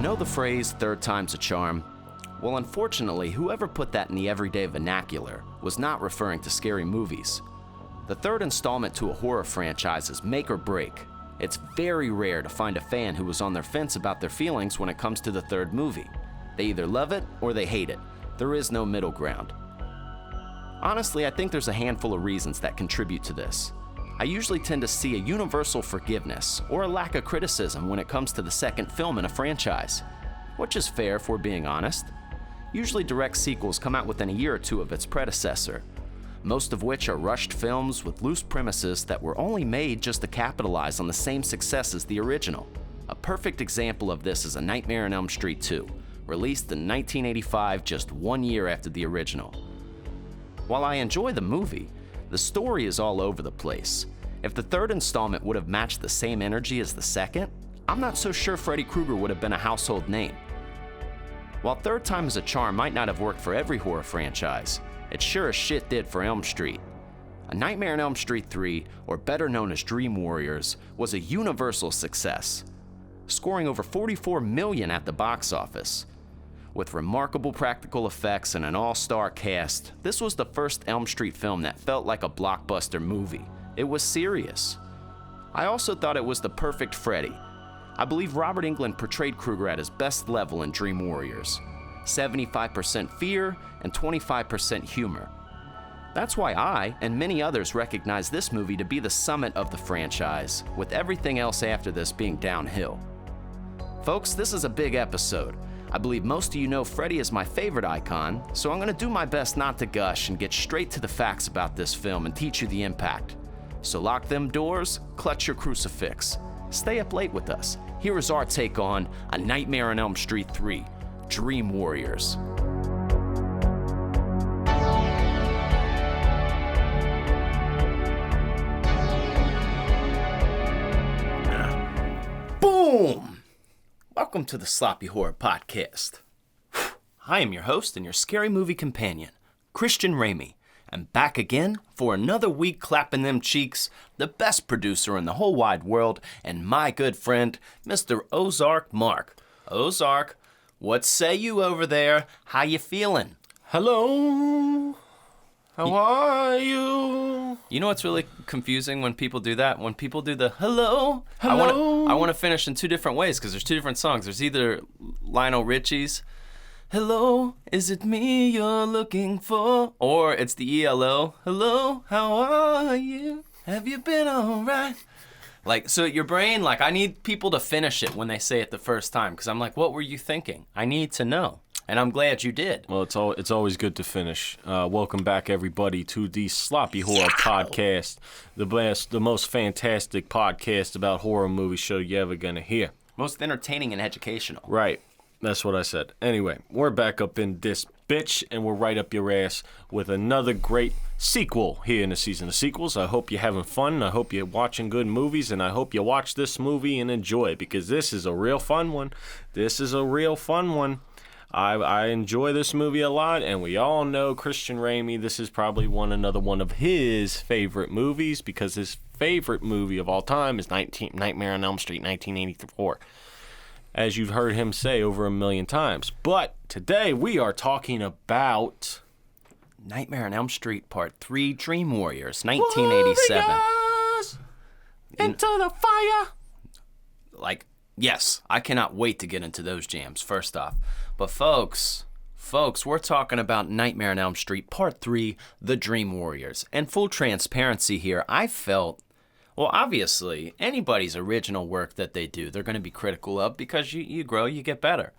know the phrase, third time's a charm? Well, unfortunately, whoever put that in the everyday vernacular was not referring to scary movies. The third installment to a horror franchise is make or break. It's very rare to find a fan who was on their fence about their feelings when it comes to the third movie. They either love it or they hate it. There is no middle ground. Honestly, I think there's a handful of reasons that contribute to this. I usually tend to see a universal forgiveness or a lack of criticism when it comes to the second film in a franchise, which is fair if we're being honest. Usually direct sequels come out within a year or two of its predecessor, most of which are rushed films with loose premises that were only made just to capitalize on the same success as the original. A perfect example of this is A Nightmare on Elm Street 2, released in 1985, just 1 year after the original. While I enjoy the movie, the story is all over the place. If the third installment would have matched the same energy as the second, I'm not so sure Freddy Krueger would have been a household name. While Third Time is a Charm might not have worked for every horror franchise, it sure as shit did for Elm Street. A Nightmare on Elm Street 3, or better known as Dream Warriors, was a universal success, scoring over $44 million at the box office. With remarkable practical effects and an all-star cast, this was the first Elm Street film that felt like a blockbuster movie. It was serious. I also thought it was the perfect Freddy. I believe Robert Englund portrayed Krueger at his best level in Dream Warriors. 75% fear and 25% humor. That's why I, and many others, recognize this movie to be the summit of the franchise, with everything else after this being downhill. Folks, this is a big episode. I believe most of you know Freddy is my favorite icon, so I'm going to do my best not to gush and get straight to the facts about this film and teach you the impact. So lock them doors, clutch your crucifix. Stay up late with us. Here is our take on A Nightmare on Elm Street 3, Dream Warriors. Boom! Welcome to the Sloppy Horror Podcast. I am your host and your scary movie companion, Christian Ramey, and back again for another week clapping them cheeks, the best producer in the whole wide world, and my good friend, Mr. Ozark Mark. Ozark, what say you over there? How you feeling? Hello. How are you? You know what's really confusing when people do that? When people do the hello, Hello. I want to finish in two different ways because there's two different songs. There's either Lionel Richie's "Hello, is it me you're looking for?" or it's the ELO "Hello, how are you? Have you been alright?" Like, so your brain, like, I need people to finish it when they say it the first time because I'm like, what were you thinking? I need to know. And I'm glad you did. Well, it's always good to finish. Welcome back, everybody, to the Sloppy Horror Podcast, the most fantastic podcast about horror movie show you're ever gonna hear. Most entertaining and educational. Right, that's what I said. Anyway, we're back up in this bitch, and we're right up your ass with another great sequel here in the season of sequels. I hope you're having fun. I hope you're watching good movies, and I hope you watch this movie and enjoy it because this is a real fun one. This is a real fun one. I enjoy this movie a lot, and we all know Christian Ramey, this is probably another one of his favorite movies because his favorite movie of all time is Nightmare on Elm Street 1984, as you've heard him say over 1 million times. But today we are talking about Nightmare on Elm Street Part 3, Dream Warriors, 1987. Warriors into the fire. Like, yes, I cannot wait to get into those jams, first off. But folks, we're talking about Nightmare on Elm Street Part 3, The Dream Warriors. And full transparency here, I felt, well, obviously, anybody's original work that they do, they're going to be critical of because you grow, you get better.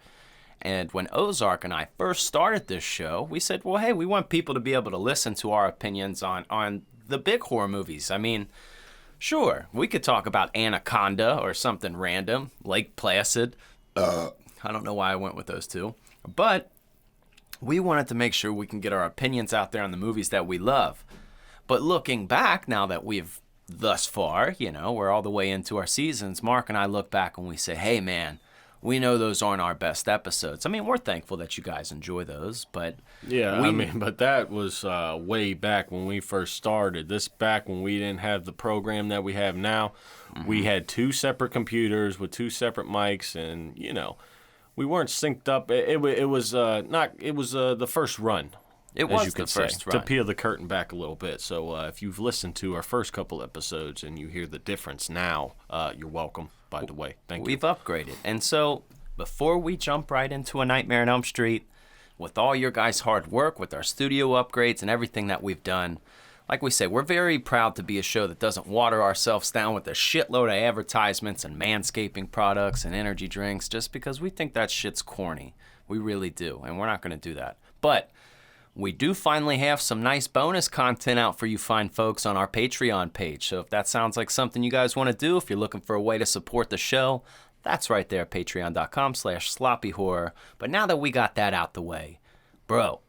And when Ozark and I first started this show, we said, well, hey, we want people to be able to listen to our opinions on the big horror movies. I mean, sure, we could talk about Anaconda or something random, Lake Placid. I don't know why I went with those two. But we wanted to make sure we can get our opinions out there on the movies that we love. But looking back, now that we've thus far, we're all the way into our seasons, Mark and I look back and we say, hey, man, we know those aren't our best episodes. I mean, we're thankful that you guys enjoy those, but... Yeah, but that was way back when we first started. This back when we didn't have the program that we have now. Mm-hmm. We had two separate computers with two separate mics, and, we weren't synced up. It was not. It was the first run. It as was you could the first say, run. to peel the curtain back a little bit. So if you've listened to our first couple episodes and you hear the difference now, you're welcome. By the way, thank you. We've upgraded, and so before we jump right into A Nightmare on Elm Street, with all your guys' hard work, with our studio upgrades and everything that we've done. Like we say, we're very proud to be a show that doesn't water ourselves down with a shitload of advertisements and manscaping products and energy drinks just because we think that shit's corny. We really do, and we're not going to do that. But we do finally have some nice bonus content out for you fine folks on our Patreon page. So if that sounds like something you guys want to do, if you're looking for a way to support the show, that's right there, patreon.com/sloppyhorror. But now that we got that out the way, bro,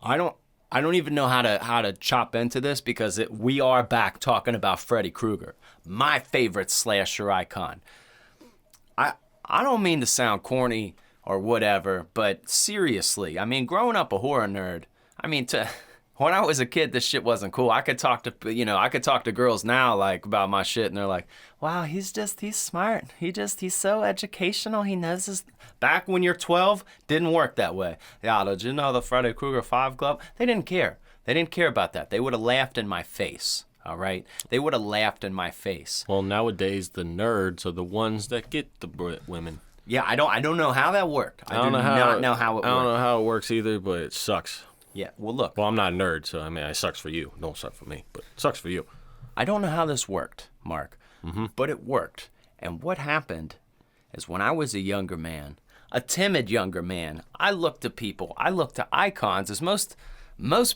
I don't even know how to chop into this because we are back talking about Freddy Krueger, my favorite slasher icon. I don't mean to sound corny or whatever, but seriously, I mean, growing up a horror nerd, when I was a kid, this shit wasn't cool. I could talk to girls now like about my shit, and they're like, "Wow, he's smart. He's so educational. He knows his." Back when you're 12, didn't work that way. Yeah, did you know the Freddy Krueger 5 Club? They didn't care. They didn't care about that. They would have laughed in my face. All right, they would have laughed in my face. Well, nowadays the nerds are the ones that get the women. Yeah, I don't know how that worked. I do not know how it worked. I don't know how it works either, but it sucks. Yeah, well, look. Well, I'm not a nerd, so I mean, it sucks for you. Don't suck for me, but it sucks for you. I don't know how this worked, Mark, but it worked. And what happened is when I was a younger man, a timid younger man, I looked to people. I looked to icons, as most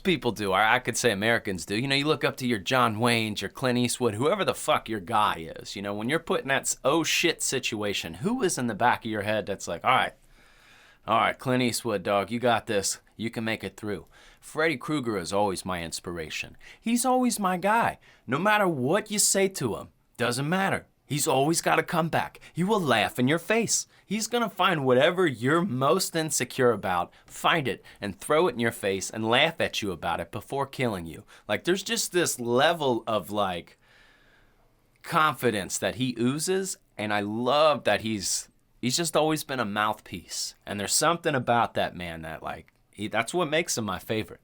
people do, or I could say Americans do. You know, you look up to your John Waynes, your Clint Eastwood, whoever the fuck your guy is. You know, when you're put in that oh shit situation, who is in the back of your head that's like, all right, Clint Eastwood, dog, you got this. You can make it through. Freddy Krueger is always my inspiration. He's always my guy. No matter what you say to him, doesn't matter. He's always got a comeback. He will laugh in your face. He's going to find whatever you're most insecure about, find it, and throw it in your face and laugh at you about it before killing you. Like, there's just this level of, like, confidence that he oozes, and I love that he's just always been a mouthpiece. And there's something about that man that, like, that's what makes him my favorite.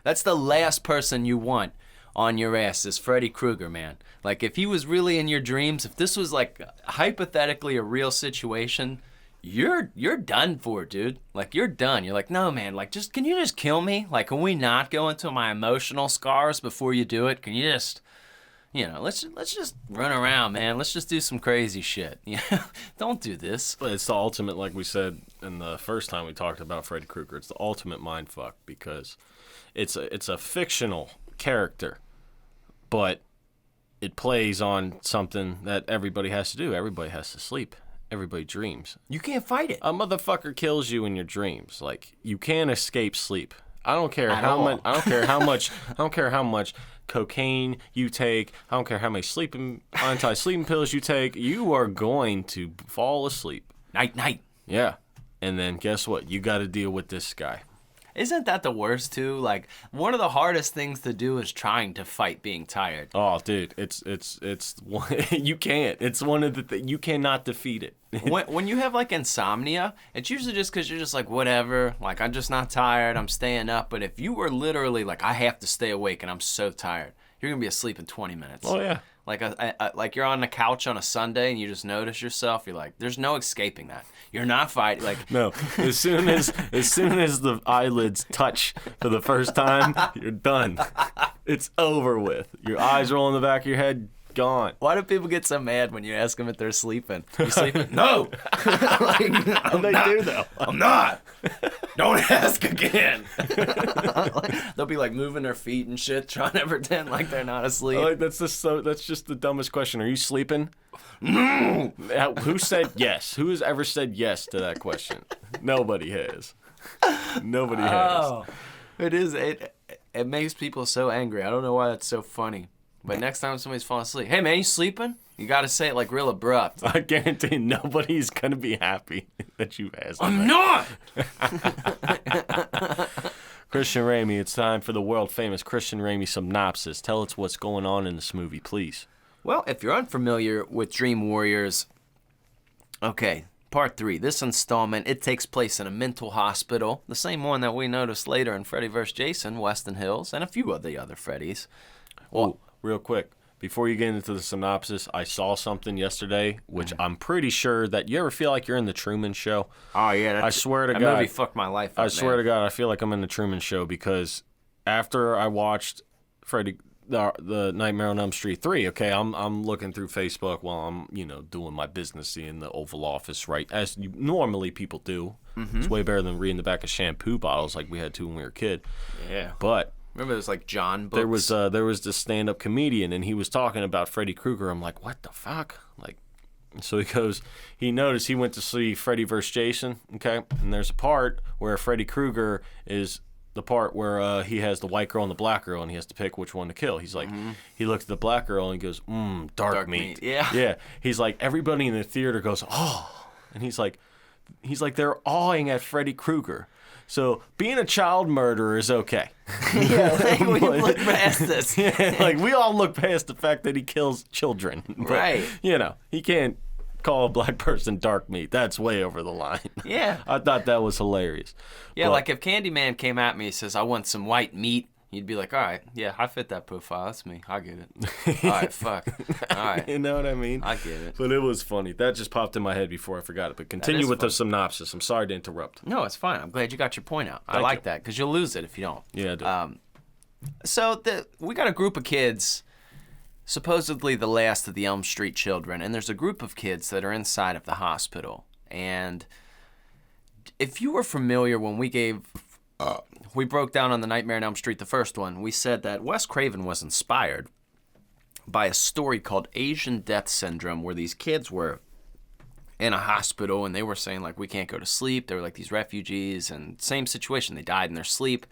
That's the last person you want on your ass is Freddy Krueger, man. Like, if he was really in your dreams, if this was, like, hypothetically a real situation, you're done for, dude. Like, you're done. You're like, no, man, like, can you just kill me? Like, can we not go into my emotional scars before you do it? Can you just... let's just run around, man. Let's just do some crazy shit. Don't do this. But it's the ultimate, like we said in the first time we talked about Freddy Krueger. It's the ultimate mindfuck because it's a fictional character, but it plays on something that everybody has to do. Everybody has to sleep. Everybody dreams. You can't fight it. A motherfucker kills you in your dreams. Like, you can't escape sleep. I don't care how much. I don't care how much. I don't care how much cocaine you take. I don't care how many anti-sleeping pills you take. You are going to fall asleep. Night. Yeah, and then guess what? You got to deal with this guy. Isn't that the worst too? Like, one of the hardest things to do is trying to fight being tired. Oh, dude, it's one, you can't. It's one of the you cannot defeat it. when you have like insomnia, it's usually just because you're just like, whatever, like, I'm just not tired, I'm staying up. But if you were literally like, I have to stay awake and I'm so tired, you're gonna be asleep in 20 minutes. Oh yeah. Like like you're on the couch on a Sunday and you just notice yourself. You're like, there's no escaping that. You're not fighting. Like, no. As soon as the eyelids touch for the first time, you're done. It's over with. Your eyes roll in the back of your head. Gone. Why do people get so mad when you ask them if they're sleeping? You sleeping? No. Like, they do though. I'm not. Don't ask again. They'll be like moving their feet and shit, trying to pretend like they're not asleep. Like, that's just the dumbest question. Are you sleeping? No. Who said yes? Who has ever said yes to that question? Nobody has. Nobody has. Oh, it is. It makes people so angry. I don't know why that's so funny. But next time somebody's falling asleep, hey man, you sleeping? You gotta say it like real abrupt. I guarantee nobody's gonna be happy that you asked. I'm not! Christian Ramey, it's time for the world famous Christian Ramey synopsis. Tell us what's going on in this movie, please. Well, if you're unfamiliar with Dream Warriors, okay, Part 3. This installment, it takes place in a mental hospital, the same one that we noticed later in Freddy vs. Jason, Weston Hills, and a few of the other Freddys. Well, real quick, before you get into the synopsis, I saw something yesterday, which I'm pretty sure that you ever feel like you're in the Truman Show? Oh, yeah. I swear to that God. movie fucked my life up, I swear to God, I feel like I'm in the Truman Show because after I watched the Nightmare on Elm Street 3, okay, I'm looking through Facebook while I'm, doing my business in the Oval Office, right, as normally people do. Mm-hmm. It's way better than reading the back of shampoo bottles like we had to when we were a kid. Yeah. But remember there's like John books? There was this stand-up comedian, and he was talking about Freddy Krueger. I'm like, what the fuck? Like, so he noticed he went to see Freddy vs. Jason, okay, and there's a part where Freddy Krueger is the part where he has the white girl and the black girl, and he has to pick which one to kill. He's like, he looks at the black girl and he goes, dark meat. Yeah. Yeah. He's like, everybody in the theater goes, oh. And he's like, they're awing at Freddy Krueger. So being a child murderer is okay. Yeah, like, we look past this. Yeah, like we all look past the fact that he kills children. But, right. He can't call a black person dark meat. That's way over the line. Yeah. I thought that was hilarious. Yeah, but, like if Candyman came at me and says, I want some white meat, you'd be like, all right, yeah, I fit that profile. That's me. I get it. All right, fuck. All right. You know what I mean? I get it. But it was funny. That just popped in my head before I forgot it. But continue with the synopsis. I'm sorry to interrupt. No, it's fine. I'm glad you got your point out. I like that because you'll lose it if you don't. Yeah, I do. So we got a group of kids, supposedly the last of the Elm Street children, and there's a group of kids that are inside of the hospital. And if you were familiar when we broke down on the Nightmare on Elm Street, the first one, we said that Wes Craven was inspired by a story called Asian Death Syndrome, where these kids were in a hospital and they were saying, like, we can't go to sleep. They were like these refugees, and same situation. They died in their sleep.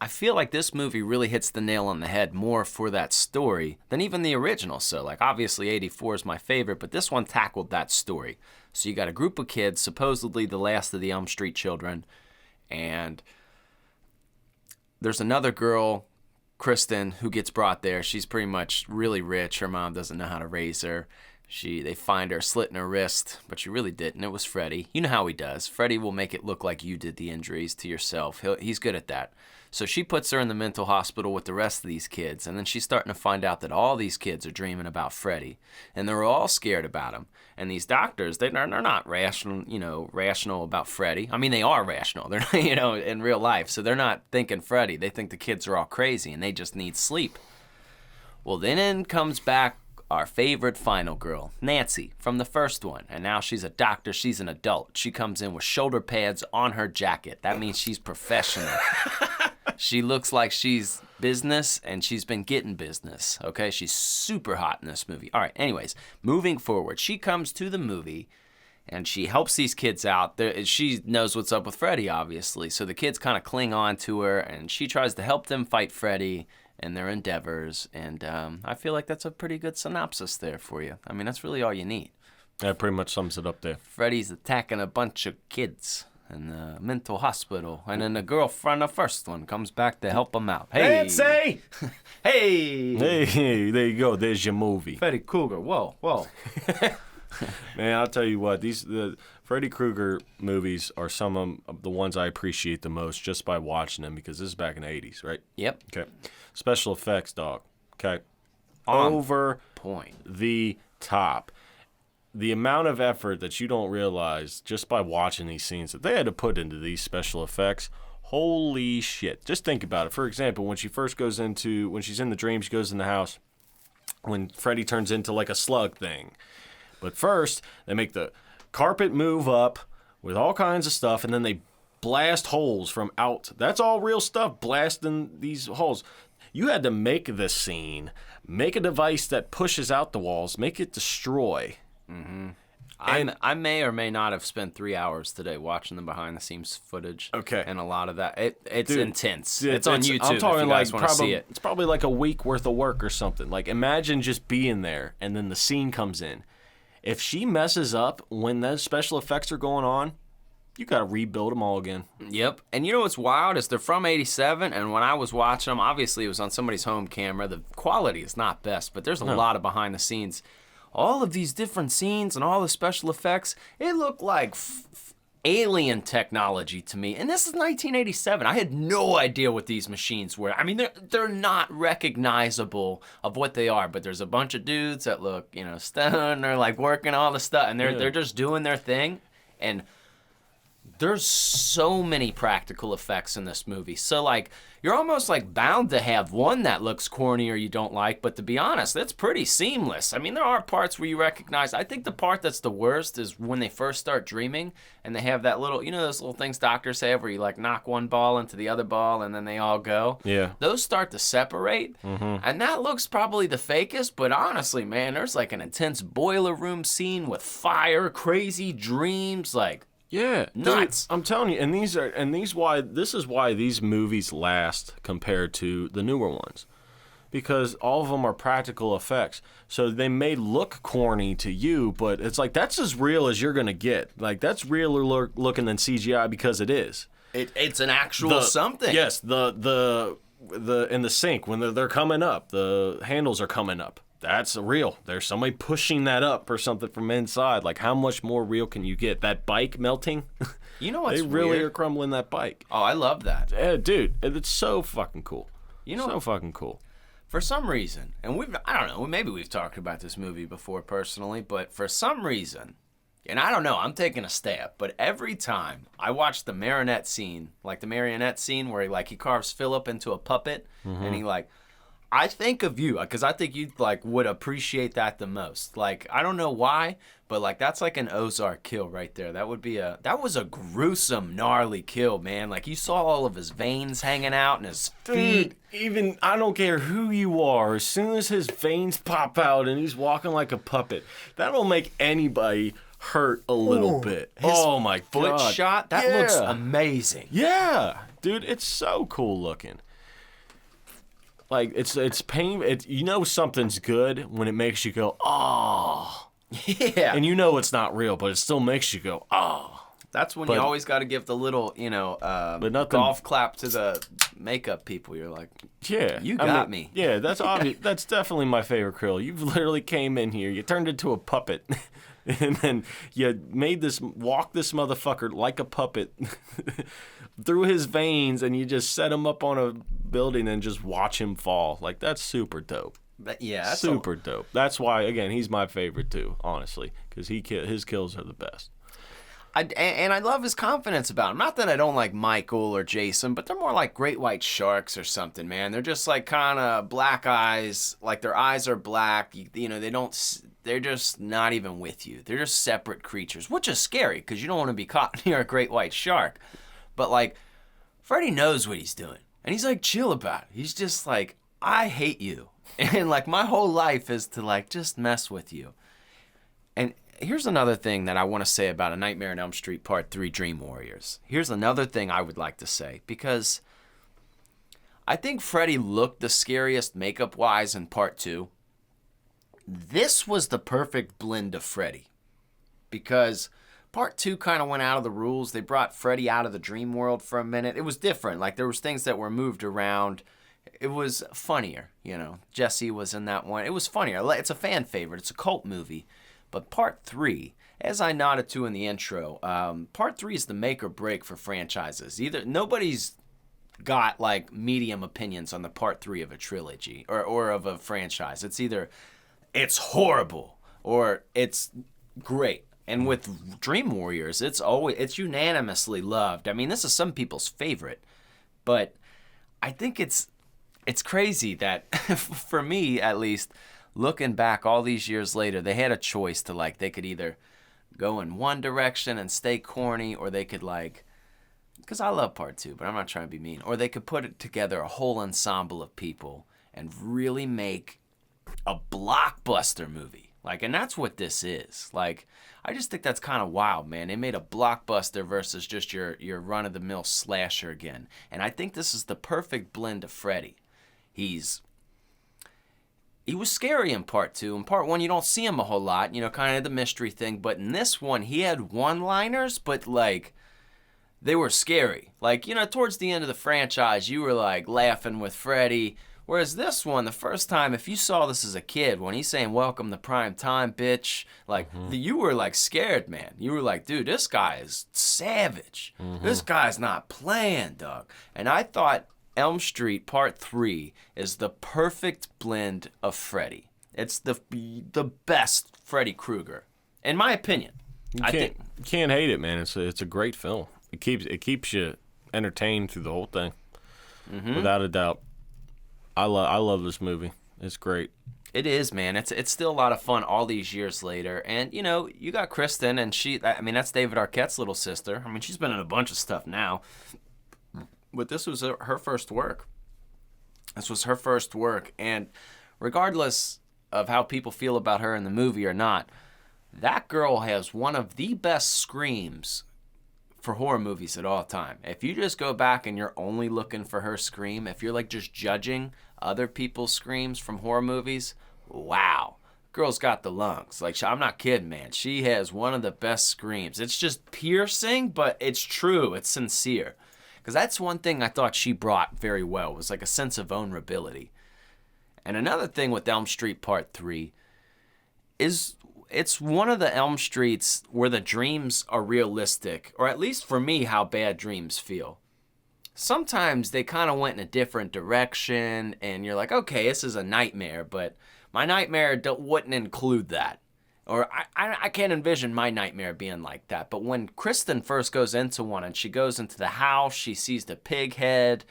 I feel like this movie really hits the nail on the head more for that story than even the original. So, like, obviously 84 is my favorite, but this one tackled that story. So you got a group of kids, supposedly the last of the Elm Street children, and there's another girl, Kristen, who gets brought there. She's pretty much really rich. Her mom doesn't know how to raise her. They find her slitting her wrist, but she really didn't. It was Freddy. You know how he does. Freddy will make it look like you did the injuries to yourself. He's good at that. So she puts her in the mental hospital with the rest of these kids, and then she's starting to find out that all these kids are dreaming about Freddy, and they're all scared about him. And these doctors, they're not rational about Freddy. I mean, they are rational. They're not, in real life, so they're not thinking Freddy. They think the kids are all crazy, and they just need sleep. Well, then in comes back our favorite final girl, Nancy, from the first one. And now she's a doctor. She's an adult. She comes in with shoulder pads on her jacket. That means she's professional. She looks like she's business, and she's been getting business, okay? She's super hot in this movie. All right, anyways, moving forward. She comes to the movie, and she helps these kids out. She knows what's up with Freddy, obviously. So the kids kind of cling on to her, and she tries to help them fight Freddy and their endeavors. And I feel like that's a pretty good synopsis there for you. I mean, that's really all you need. That pretty much sums it up there. Freddy's attacking a bunch of kids in the mental hospital, and then the girl from the first one comes back to help him out. Hey! Nancy! Hey! Hey, there you go. There's your movie. Freddy Krueger. Whoa. Man, I'll tell you what. The Freddy Krueger movies are some of the ones I appreciate the most just by watching them, because this is back in the 80s, right? Yep. Okay. Special effects, dog. Okay. Over point. The top. The amount of effort that you don't realize just by watching these scenes that they had to put into these special effects, holy shit. Just think about it. For example, when she's in the dream, she goes in the house, when Freddy turns into like a slug thing. But first, they make the carpet move up with all kinds of stuff, and then they blast holes from out. That's all real stuff, blasting these holes. You had to make this scene, make a device that pushes out the walls, make it destroy. Mm-hmm. I may or may not have spent 3 hours today watching the behind-the-scenes footage. Okay. And a lot of that, it's intense. It's on YouTube. I'm talking if you guys want to see it. It's probably like a week worth of work or something. Like, imagine just being there, and then the scene comes in. If she messes up when those special effects are going on, you got to rebuild them all again. Yep. And you know what's wild is they're from 87, and when I was watching them, obviously it was on somebody's home camera. The quality is not best, but there's a lot of behind the scenes. all of these different scenes and all the special effects, it looked like alien technology to me. And this is 1987. I had no idea what these machines were. I mean, they're not recognizable of what they are, but there's a bunch of dudes that look, stoned. They're like working all the stuff, and they're just doing their thing. And there's so many practical effects in this movie. So, like, you're almost, like, bound to have one that looks corny or you don't like, but to be honest, that's pretty seamless. I mean, there are parts where you recognize. I think the part that's the worst is when they first start dreaming, and they have that little, those little things doctors have where you, like, knock one ball into the other ball, and then they all go. Yeah. Those start to separate, and that looks probably the fakest, but honestly, man, there's, like, an intense boiler room scene with fire, crazy dreams, like, yeah, nuts. Dude, I'm telling you, this is why these movies last compared to the newer ones, because all of them are practical effects. So they may look corny to you, but it's like that's as real as you're gonna get. Like that's realer looking than CGI because it is. It's an actual something. Yes, the in the sink when they're coming up, the handles are coming up. That's real. There's somebody pushing that up or something from inside. Like, how much more real can you get? That bike melting? You know what's They really weird? are crumbling that bike. Oh, I love that. Yeah, dude, it's so fucking cool. So fucking cool. For some reason, and I don't know, maybe we've talked about this movie before personally, but for some reason, and I don't know, I'm taking a stab, but every time I watch the marionette scene where he carves Philip into a puppet, and he I think of you, because I think you would appreciate that the most. Like, I don't know why, but that's like an Ozark kill right there. That was a gruesome, gnarly kill, man. Like, you saw all of his veins hanging out and his feet. Dude, even, I don't care who you are, as soon as his veins pop out and he's walking like a puppet, that'll make anybody hurt a little bit. Oh my foot God. shot, that looks amazing. Yeah, dude, it's so cool looking. Like, it's pain. Something's good when it makes you go, oh. Yeah. And it's not real, but it still makes you go, oh. That's when you always got to give the little, golf clap to the makeup people. You're like, yeah, you got me. Yeah, that's obvious. That's definitely my favorite Krill. You've literally came in here, you turned into a puppet, and then you made walk this motherfucker like a puppet through his veins, and you just set him up on a building and just watch him fall. Like, that's super dope. But yeah, that's super dope. That's why, again, he's my favorite too, honestly, because his kills are the best. And I love his confidence about him. Not that I don't like Michael or Jason, but they're more like great white sharks or something, man. They're just like kind of black eyes, like their eyes are black. They're just not even with you. They're just separate creatures, which is scary because you don't want to be caught near a great white shark. But Freddy knows what he's doing, and he's chill about it. He's just I hate you, and my whole life is to just mess with you. And here's another thing that I want to say about A Nightmare on Elm Street Part 3 Dream Warriors. Here's another thing I would like to say, because I think Freddy looked the scariest makeup-wise in Part 2. This was the perfect blend of Freddy, because Part 2 kind of went out of the rules. They brought Freddy out of the dream world for a minute. It was different. There was things that were moved around. It was funnier, Jesse was in that one. It was funnier. It's a fan favorite. It's a cult movie. But Part 3, as I nodded to in the intro, Part 3 is the make or break for franchises. Nobody's got medium opinions on the Part 3 of a trilogy or of a franchise. It's either it's horrible or it's great. And with Dream Warriors, it's unanimously loved. I mean, this is some people's favorite, but I think it's crazy that for me at least, looking back all these years later, they had a choice to they could either go in one direction and stay corny, or they could because I love Part 2, but I'm not trying to be mean, or they could put it together a whole ensemble of people and really make a blockbuster movie. And that's what this is. I just think that's kind of wild, man. They made a blockbuster versus just your run-of-the-mill slasher again. And I think this is the perfect blend of Freddy. He was scary in Part 2. In Part 1, you don't see him a whole lot, kind of the mystery thing. But in this one, he had one-liners, but, they were scary. Towards the end of the franchise, you were, laughing with Freddy Whereas this one, the first time, if you saw this as a kid, when he's saying, welcome to prime time, bitch, like, you were, like, scared, man. You were like, dude, this guy is savage. This guy's not playing, dog. And I thought Elm Street Part 3 is the perfect blend of Freddy. It's the best Freddy Krueger, in my opinion. You can't hate it, man. It's a great film. It keeps you entertained through the whole thing, without a doubt. I love this movie. It's great. It is, man. It's still a lot of fun all these years later. And, you know, you got Kristen, and that's David Arquette's little sister. I mean, she's been in a bunch of stuff now. But this was her first work. This was her first work. And regardless of how people feel about her in the movie or not, that girl has one of the best screams for horror movies at all time. If you just go back and you're only looking for her scream, if you're like just judging other people's screams from horror movies, wow. Girl's got the lungs. Like, I'm not kidding, man. She has one of the best screams. It's just piercing, but it's true. It's sincere. Because that's one thing I thought she brought very well, was like a sense of vulnerability. And another thing with Elm Street Part 3 is it's one of the Elm Streets where the dreams are realistic, or at least for me, how bad dreams feel. Sometimes they kind of went in a different direction, and you're like, okay, this is a nightmare, but my nightmare wouldn't include that. Or I can't envision my nightmare being like that. But when Kristen first goes into one, and she goes into the house, she sees the pig head,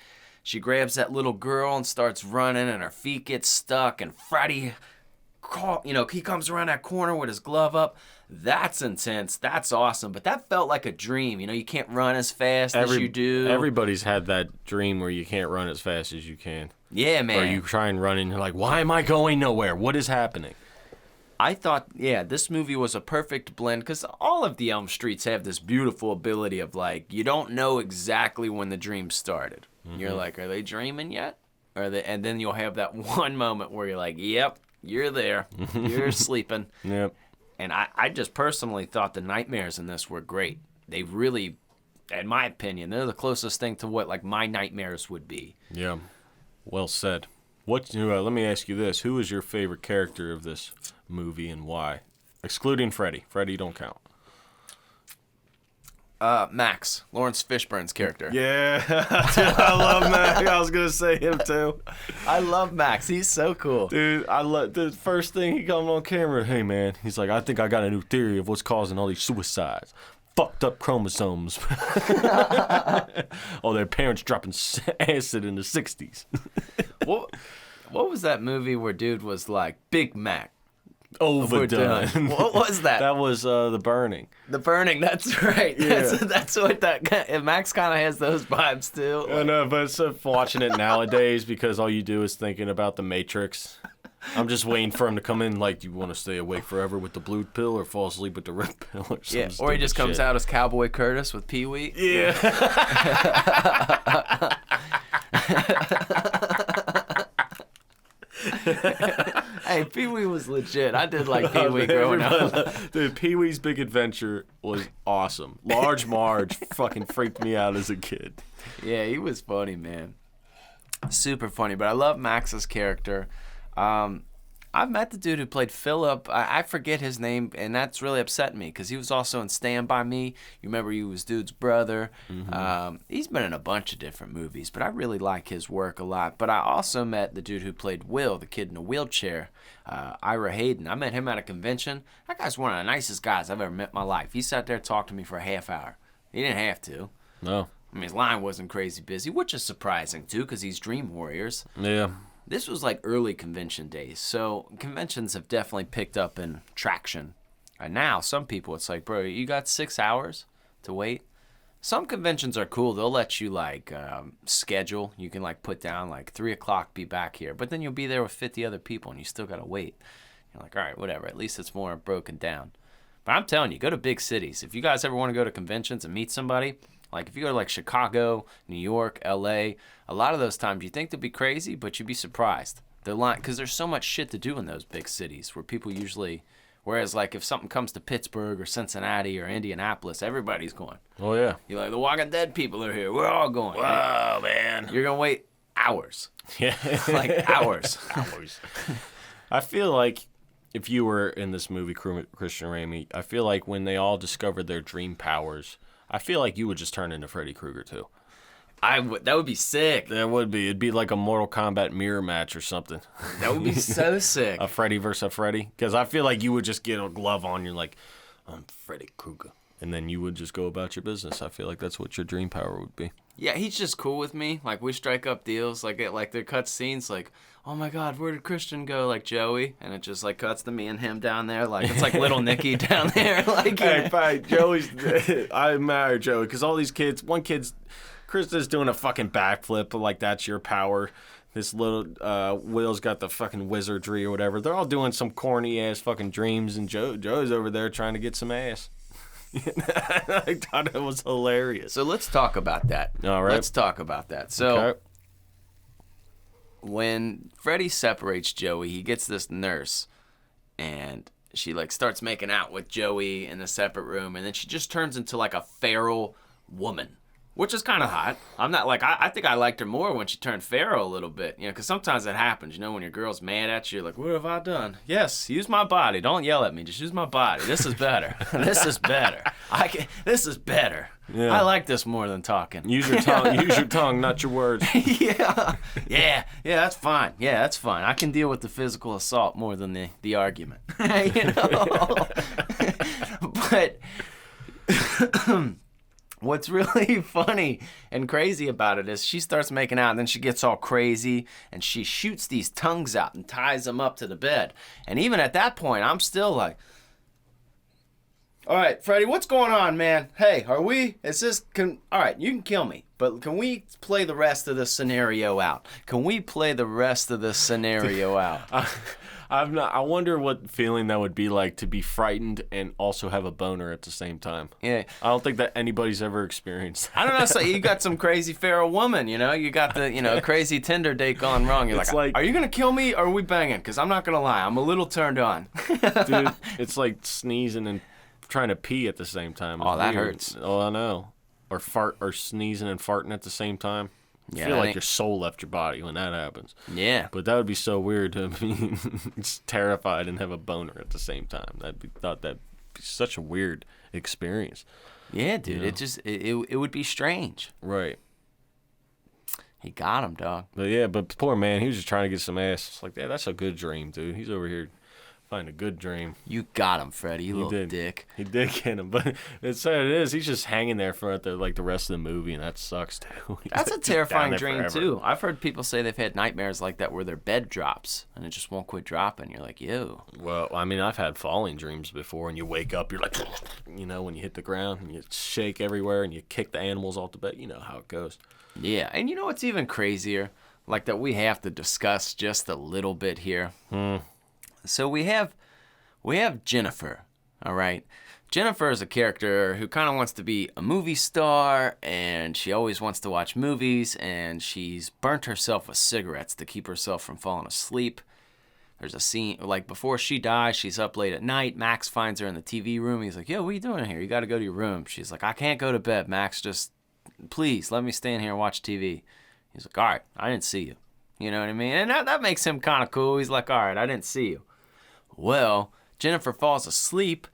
she grabs that little girl and starts running, and her feet get stuck, and Freddy, he comes around that corner with his glove up. That's intense. That's awesome. But that felt like a dream. You can't run as fast as you do. Everybody's had that dream where you can't run as fast as you can. Yeah, man. Or you try and run and you're like, why am I going nowhere? What is happening? I thought, this movie was a perfect blend, because all of the Elm Streets have this beautiful ability of, like, you don't know exactly when the dream started. You're like, are they dreaming yet? And then you'll have that one moment where you're like, yep, you're there. You're sleeping. Yep. And I just personally thought the nightmares in this were great. They really, in my opinion, they're the closest thing to what, like, my nightmares would be. Yeah. Well said. Let me ask you this. Who is your favorite character of this movie and why? Excluding Freddy. Freddy don't count. Max, Lawrence Fishburne's character. Yeah. I love Max. I was going to say him too. I love Max. He's so cool. Dude, I love the first thing he comes on camera. Hey, man. He's like, I think I got a new theory of what's causing all these suicides. Fucked up chromosomes. Oh, their parents dropping acid in the 60s. What was that movie where dude was like, Big Mac? Overdone. What was that? That was The Burning. The Burning, that's right. Yeah. That's what that. Max kind of has those vibes too. I know, but it's watching it nowadays because all you do is thinking about the Matrix. I'm just waiting for him to come in like, do you want to stay awake forever with the blue pill or fall asleep with the red pill or something? Yeah, or he just comes out as Cowboy Curtis with Pee Wee. Yeah. Hey, Pee Wee was legit. I did like Pee Wee growing up. Dude, Pee Wee's Big Adventure was awesome. Large Marge fucking freaked me out as a kid. Yeah, he was funny, man. Super funny. But I love Max's character. I've met the dude who played Philip. I forget his name, and that's really upset me because he was also in Stand By Me. You remember he was dude's brother. He's been in a bunch of different movies, but I really like his work a lot. But I also met the dude who played Will, the kid in a wheelchair, Ira Hayden. I met him at a convention. That guy's one of the nicest guys I've ever met in my life. He sat there and talked to me for a half hour. He didn't have to. No. I mean, his line wasn't crazy busy, which is surprising, too, because he's Dream Warriors. Yeah. This was like early convention days, so conventions have definitely picked up in traction. And now, some people, it's like, bro, you got 6 hours to wait? Some conventions are cool. They'll let you, like, schedule. You can, like, put down, like, 3 o'clock, be back here. But then you'll be there with 50 other people, and you still got to wait. You're like, all right, whatever. At least it's more broken down. But I'm telling you, go to big cities. If you guys ever want to go to conventions and meet somebody, like if you go to like Chicago, New York, LA, a lot of those times you think they'd be crazy, but you'd be surprised. They're lying because there's so much shit to do in those big cities where people usually, whereas like if something comes to Pittsburgh or Cincinnati or Indianapolis, everybody's going. Oh, yeah. You're like, the Walking Dead people are here. We're all going. Wow, man. You're going to wait hours. Yeah. Like hours. Hours. I feel like if you were in this movie, Christian Ramey, I feel like when they all discovered their dream powers, I feel like you would just turn into Freddy Krueger too. That would be sick. That would be. It'd be like a Mortal Kombat mirror match or something. That would be so sick. A Freddy versus a Freddy. Because I feel like you would just get a glove on. You're like, I'm Freddy Krueger. And then you would just go about your business. I feel like that's what your dream power would be. Yeah, he's just cool with me. Like, we strike up deals. Like, they cut scenes like, oh my God, where did Christian go? Like Joey. And it just, like, cuts to me and him down there. Like, it's like little Nicky down there. Like, hey, fine. Joey's, I admire Joey. Because all these kids, Krista's doing a fucking backflip, like that's your power. This little Will's got the fucking wizardry or whatever. They're all doing some corny ass fucking dreams, and Joe's over there trying to get some ass. I thought it was hilarious. So let's talk about that. All right. Let's talk about that. So Okay. when Freddy separates Joey, he gets this nurse, and she like starts making out with Joey in a separate room, and then she just turns into like a feral woman. Which is kind of hot. I'm not like, I think I liked her more when she turned feral a little bit. You know, because sometimes that happens. You know, when your girl's mad at you, you're like, what have I done? Yes, use my body. Don't yell at me. Just use my body. This is better. This is better. This is better. Yeah. I like this more than talking. Use your tongue. Use your tongue, not your words. Yeah, that's fine. Yeah, that's fine. I can deal with the physical assault more than the argument. You know? But what's really funny and crazy about it is she starts making out and then she gets all crazy and she shoots these tongues out and ties them up to the bed. And even at that point, I'm still like, all right, Freddy, what's going on, man? Hey, all right, you can kill me, but can we play the rest of the scenario out? I wonder what feeling that would be like to be frightened and also have a boner at the same time. Yeah. I don't think that anybody's ever experienced that. I don't know. So you got some crazy feral woman, you know? You got the, crazy Tinder date gone wrong. You're like, are you going to kill me or are we banging? Because I'm not going to lie. I'm a little turned on. Dude, it's like sneezing and trying to pee at the same time. It's that weird. hurts. Oh, I know. Or sneezing and farting at the same time. Yeah, I feel like your soul left your body when that happens. Yeah. But that would be so weird to be terrified and have a boner at the same time. That'd be such a weird experience. Yeah, dude. It would be strange. Right. He got him, dog. But poor man, he was just trying to get some ass. It's like, yeah, that's a good dream, dude. He's over here finding a good dream. You got him, Freddy, you little did. dick. He did get him, but it's sad it is. He's just hanging there for the rest of the movie, and that sucks too. That's a terrifying dream forever. too. I've heard people say they've had nightmares like that where their bed drops and it just won't quit dropping. You're like, ew. Well, I mean, I've had falling dreams before, and you wake up, you're like, when you hit the ground, and you shake everywhere, and you kick the animals off the bed. You know how it goes. Yeah, and you know what's even crazier? Like that we have to discuss just a little bit here. So we have Jennifer, all right? Jennifer is a character who kind of wants to be a movie star, and she always wants to watch movies, and she's burnt herself with cigarettes to keep herself from falling asleep. There's a scene, like before she dies, she's up late at night. Max finds her in the TV room. He's like, yo, what are you doing here? You got to go to your room. She's like, I can't go to bed, Max. Just, please, let me stay in here and watch TV. He's like, all right, I didn't see you. You know what I mean? And that makes him kind of cool. He's like, all right, I didn't see you. Well, Jennifer falls asleep,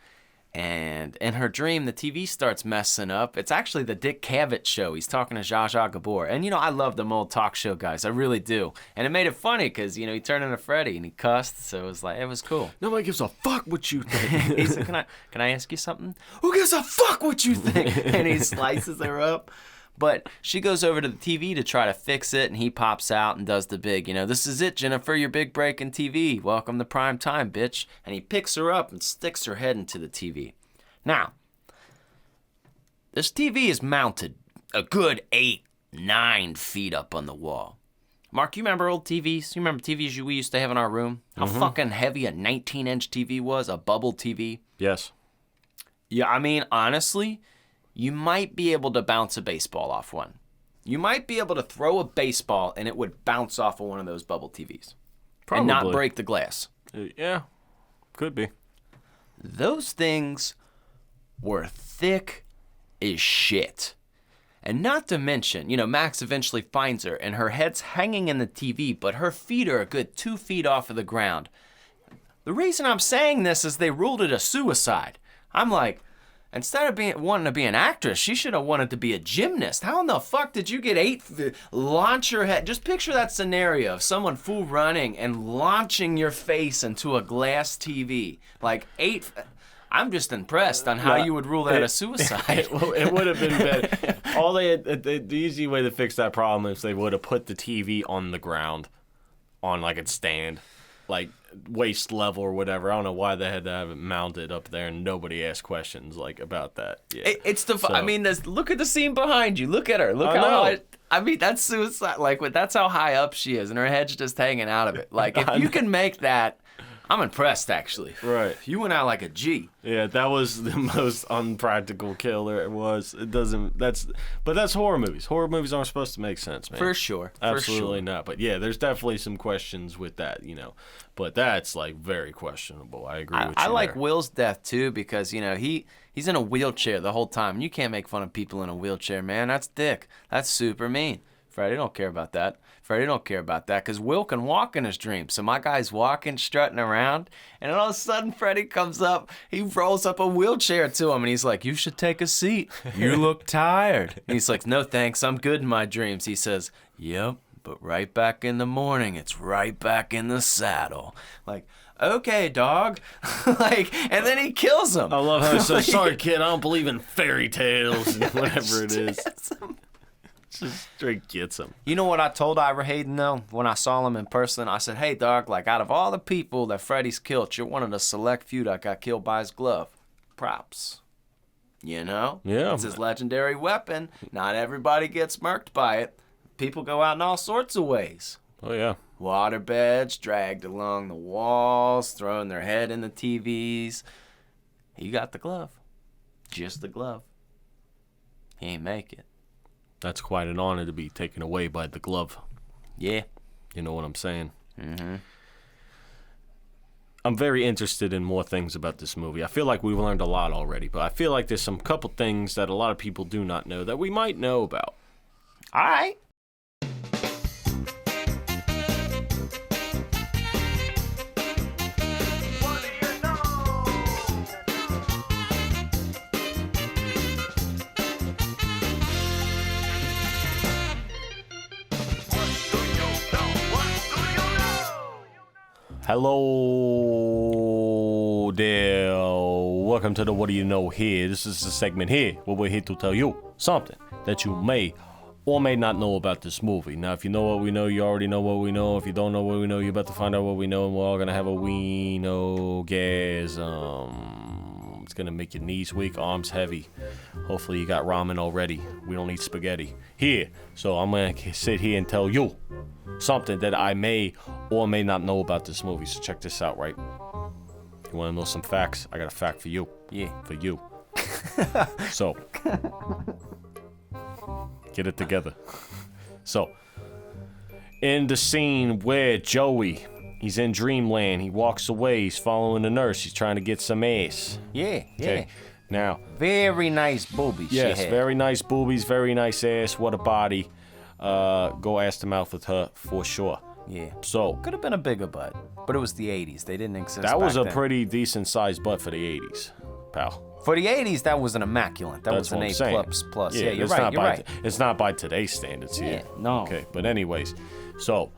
and in her dream, the TV starts messing up. It's actually the Dick Cavett show. He's talking to Zsa Zsa Gabor. And, I love them old talk show guys. I really do. And it made it funny because, he turned into Freddy, and he cussed, so it was cool. Nobody gives a fuck what you think. He said, can I ask you something? Who gives a fuck what you think? And he slices her up. But she goes over to the TV to try to fix it, and he pops out and does the big, this is it, Jennifer, your big break in TV. Welcome to prime time, bitch. And he picks her up and sticks her head into the TV. Now, this TV is mounted a good 8-9 feet up on the wall. Mark, you remember old TVs? You remember TVs we used to have in our room? How fucking heavy a 19-inch TV was, a bubble TV? Yes. Yeah, I mean, honestly, you might be able to bounce a baseball off one. You might be able to throw a baseball and it would bounce off of one of those bubble TVs. Probably. And not break the glass. Yeah, could be. Those things were thick as shit. And not to mention, Max eventually finds her, and her head's hanging in the TV, but her feet are a good 2 feet off of the ground. The reason I'm saying this is they ruled it a suicide. I'm like, instead of wanting to be an actress, she should have wanted to be a gymnast. How in the fuck did you get launch your head? Just picture that scenario of someone full running and launching your face into a glass TV. Like I'm just impressed on how you would rule that a suicide. It would have been better. The easy way to fix that problem is they would have put the TV on the ground, on like a stand, like waist level or whatever. I don't know why they had to have it mounted up there, and nobody asked questions like about that. Yeah. Look at the scene behind you. Look at her. Look how high. I mean, that's suicide. Like, that's how high up she is, and her head's just hanging out of it. Like, if you can make that. I'm impressed, actually. Right. You went out like a G. Yeah, that was the most unpractical kill there was. But that's horror movies. Horror movies aren't supposed to make sense, man. For sure. Absolutely not. But yeah, there's definitely some questions with that, But that's like very questionable. I agree with you. I like Will's death too because, he's in a wheelchair the whole time. You can't make fun of people in a wheelchair, man. That's dick. That's super mean. Freddy don't care about that. Freddy don't care about that because Will can walk in his dreams. So my guy's walking, strutting around, and all of a sudden Freddy comes up. He rolls up a wheelchair to him, and he's like, "You should take a seat. You look tired." And he's like, "No thanks, I'm good in my dreams." He says, "Yep, but right back in the morning, it's right back in the saddle." Like, okay, dog. And then he kills him. I love how he says, "Sorry, kid, I don't believe in fairy tales," and whatever it is. Just straight gets him. You know what I told Ira Hayden, though, when I saw him in person? I said, "Hey, dog, out of all the people that Freddy's killed, you're one of the select few that got killed by his glove. Props." Yeah. It's his legendary weapon. Not everybody gets murked by it. People go out in all sorts of ways. Oh, yeah. Waterbeds, dragged along the walls, throwing their head in the TVs. He got the glove. Just the glove. He ain't make it. That's quite an honor to be taken away by the glove. Yeah. You know what I'm saying? Mm-hmm. I'm very interested in more things about this movie. I feel like we've learned a lot already, but I feel like there's some couple things that a lot of people do not know that we might know about. All right. Hello there. Welcome to the What Do You Know here. This is the segment here where we're here to tell you something that you may or may not know about this movie. Now, if you know what we know, you already know what we know. If you don't know what we know, you're about to find out what we know, and we're all going to have a we-know-gasm. It's going to make your knees weak, arms heavy. Hopefully you got ramen already. We don't eat spaghetti here. So I'm going to sit here and tell you something that I may or may not know about this movie. So check this out, right? You want to know some facts? I got a fact for you. Yeah. For you. So, get it together. So, in the scene where Joey, he's in dreamland, he walks away, he's following the nurse, he's trying to get some ass. Yeah. Okay. Now, very nice boobies. yes, she had. very nice boobies, very nice ass. What a body. Go ass to mouth with her for sure. Yeah. So could have been a bigger butt, but it was the 80s. They didn't exist. that was back a then. pretty decent sized butt for the 80s, pal. For the 80s, that was an immaculate. That That's was an what I'm A saying. plus. Yeah, you're it's right. not You're by right. It's not by today's standards here. Yeah, no. Okay, but anyways, so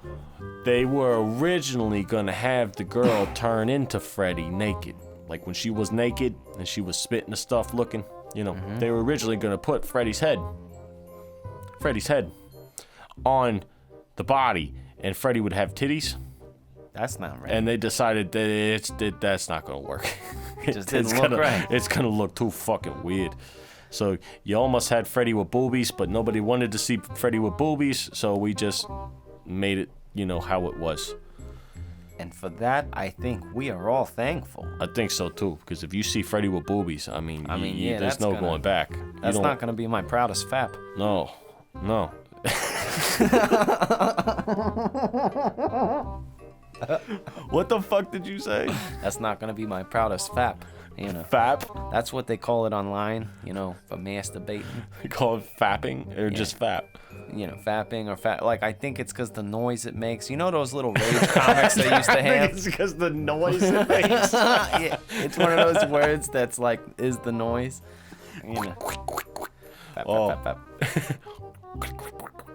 they were originally gonna have the girl turn into Freddy naked, like when she was naked and she was spitting the stuff, looking. They were originally gonna put Freddy's head on the body, and Freddy would have titties. That's not right. And they decided that that's not gonna work. It just didn't look right. It's gonna look too fucking weird. So you almost had Freddy with boobies, but nobody wanted to see Freddy with boobies, so we just made it, how it was. And for that, I think we are all thankful. I think so too, because if you see Freddy with boobies, yeah, there's no going back. That's not gonna be my proudest fap. No. What the fuck did you say? That's not gonna be my proudest fap. You know, Fap? that's what they call it online. You know, for masturbating. You call it fapping or just fap? You know, fapping or fat. Like, I think it's because the noise it makes. You know those little rage comics they used to I have? think it's because the noise it makes. Yeah, it's one of those words that's like, is the noise. You know. Fap, Oh. fap, fap, fap.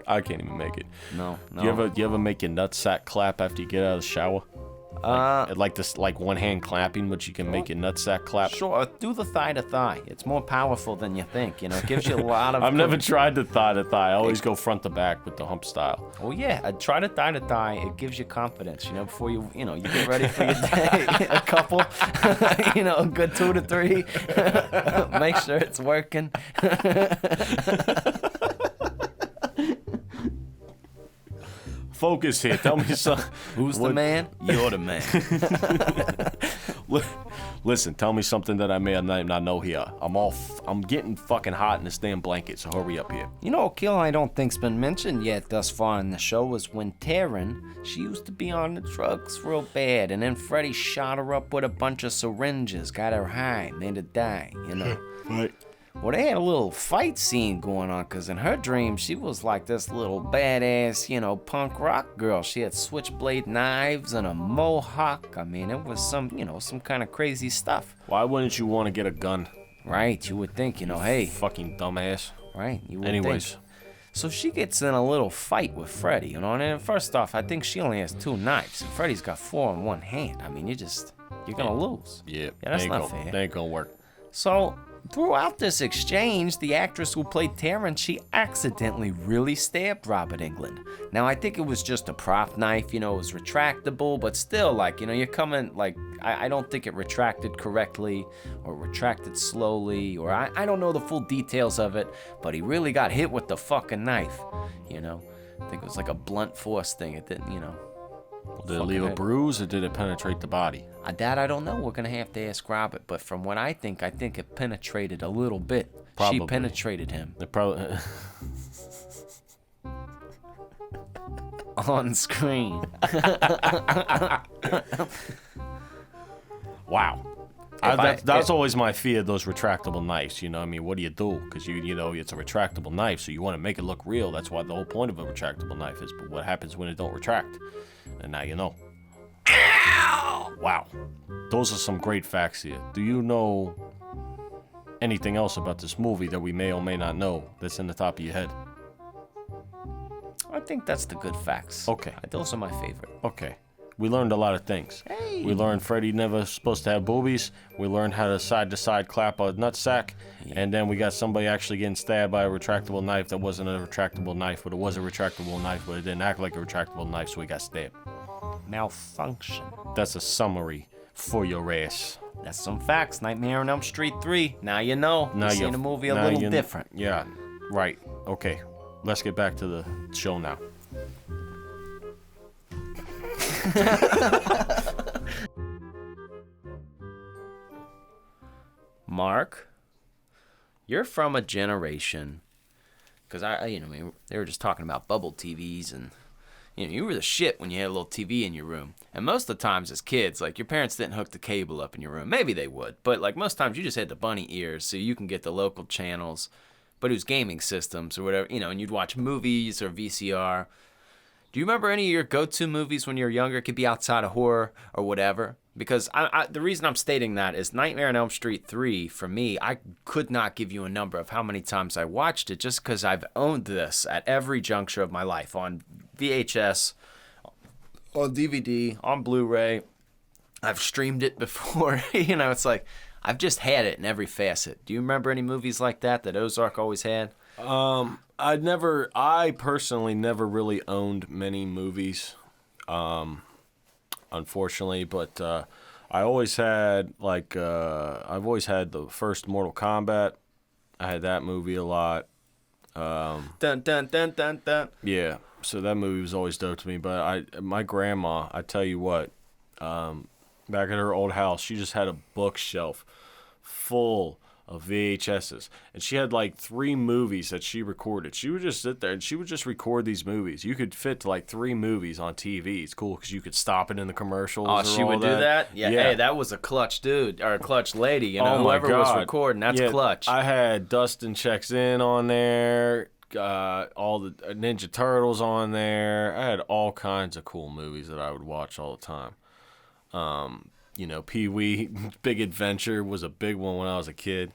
I can't even make it. No. You ever make your nutsack clap after you get out of the shower? Like this, like one hand clapping, but you can make your nutsack clap. Sure, do the thigh to thigh. It's more powerful than you think. You know, it gives you a lot of. I've never tried the thigh to thigh. I always go front to back with the hump style. Oh yeah, try the thigh to thigh. It gives you confidence. You know, before you get ready for your day. A couple, a good 2 to 3. Make sure it's working. Focus here. Tell me something. Who's the man? You're the man. Listen, tell me something that I may not know here. I'm getting fucking hot in this damn blanket, so hurry up here. You know, a kill I don't think's been mentioned yet thus far in the show was when Taryn, she used to be on the drugs real bad, and then Freddy shot her up with a bunch of syringes, got her high, made her die, you know. Right. Well, they had a little fight scene going on, because in her dream, she was like this little badass, punk rock girl. She had switchblade knives and a mohawk. I mean, it was some kind of crazy stuff. Why wouldn't you want to get a gun? Right, you would think, hey. Fucking dumbass. Right, you would Anyways. think. So she gets in a little fight with Freddy, and first off, I think she only has 2 knives. Freddy's got 4 in one hand. I mean, you're gonna lose. Yeah, that's not fair. That ain't gonna work. So, throughout this exchange, the actress who played Taryn, she accidentally really stabbed Robert Englund. Now, I think it was just a prop knife, it was retractable, but still, you're coming, I don't think it retracted correctly, or retracted slowly, or I don't know the full details of it, but he really got hit with the fucking knife, I think it was like a blunt force thing. It didn't, Did it leave a bruise, or did it penetrate the body? That I don't know. We're going to have to ask Robert. But from what I think it penetrated a little bit. Probably. She penetrated him. It probably... On screen. Wow. That's always my fear, those retractable knives. What do you do? Because, it's a retractable knife, so you want to make it look real. That's why the whole point of a retractable knife is. But what happens when it don't retract? And now you know. Ow! Wow. Those are some great facts here. Do you know anything else about this movie that we may or may not know that's in the top of your head? I think that's the good facts. Okay. Those are my favorite. Okay. We learned a lot of things. Hey. We learned Freddy never supposed to have boobies. We learned how to side-to-side clap a nutsack. Yeah. And then we got somebody actually getting stabbed by a retractable knife that wasn't a retractable knife, but it was a retractable knife, but it didn't act like a retractable knife, so he got stabbed. Malfunction. That's a summary for your ass. That's some facts. Nightmare on Elm Street 3. Now you know. You're seeing the movie a little different. Yeah, right. Okay. Let's get back to the show now. Mark, you're from a generation, because they were just talking about bubble TVs, and you were the shit when you had a little TV in your room. And most of the times as kids, your parents didn't hook the cable up in your room. Maybe they would, but most times you just had the bunny ears so you can get the local channels, but it was gaming systems or whatever, and you'd watch movies or VCR. Do you remember any of your go-to movies when you were younger? It could be outside of horror or whatever. Because the reason I'm stating that is Nightmare on Elm Street 3, for me, I could not give you a number of how many times I watched it, just because I've owned this at every juncture of my life, on VHS, on DVD, on Blu-ray. I've streamed it before. It's like I've just had it in every facet. Do you remember any movies like that Ozark always had? I personally never really owned many movies, unfortunately, but I always had I've always had the first Mortal Kombat. I had that movie a lot. Dun dun dun dun dun. Yeah, so that movie was always dope to me. But my grandma, I tell you what, back at her old house, she just had a bookshelf full of VHSs, and she had like 3 movies that she recorded. She would just sit there and she would just record these movies. You could fit like 3 movies on TV. It's cool because you could stop it in the commercials. Oh, she would do that? Yeah. Hey, that was a clutch dude or a clutch lady. You know, whoever was recording, that's clutch. I had Dustin Checks In on there. All the Ninja Turtles on there. I had all kinds of cool movies that I would watch all the time. You know, Pee-wee Big Adventure was a big one when I was a kid.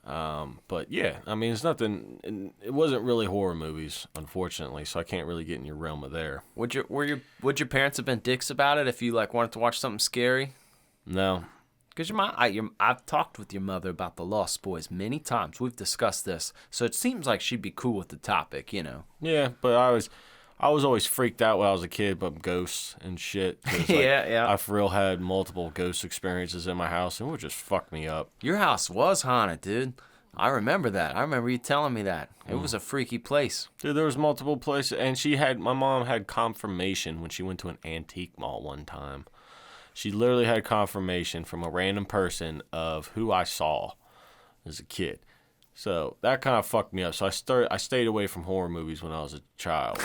But yeah, I mean, it's nothing. It wasn't really horror movies, unfortunately, so I can't really get in your realm of there. Would your parents have been dicks about it if you like wanted to watch something scary? No. Because I've talked with your mother about the Lost Boys many times. We've discussed this, so it seems like she'd be cool with the topic, you know. Yeah, but I was always freaked out when I was a kid about ghosts and shit. Yeah. I for real had multiple ghost experiences in my house, and it would just fuck me up. Your house was haunted, dude. I remember that. I remember you telling me that. It was a freaky place. Dude, there was multiple places, and my mom had confirmation when she went to an antique mall one time. She literally had confirmation from a random person of who I saw as a kid. So that kind of fucked me up. So I stayed away from horror movies when I was a child,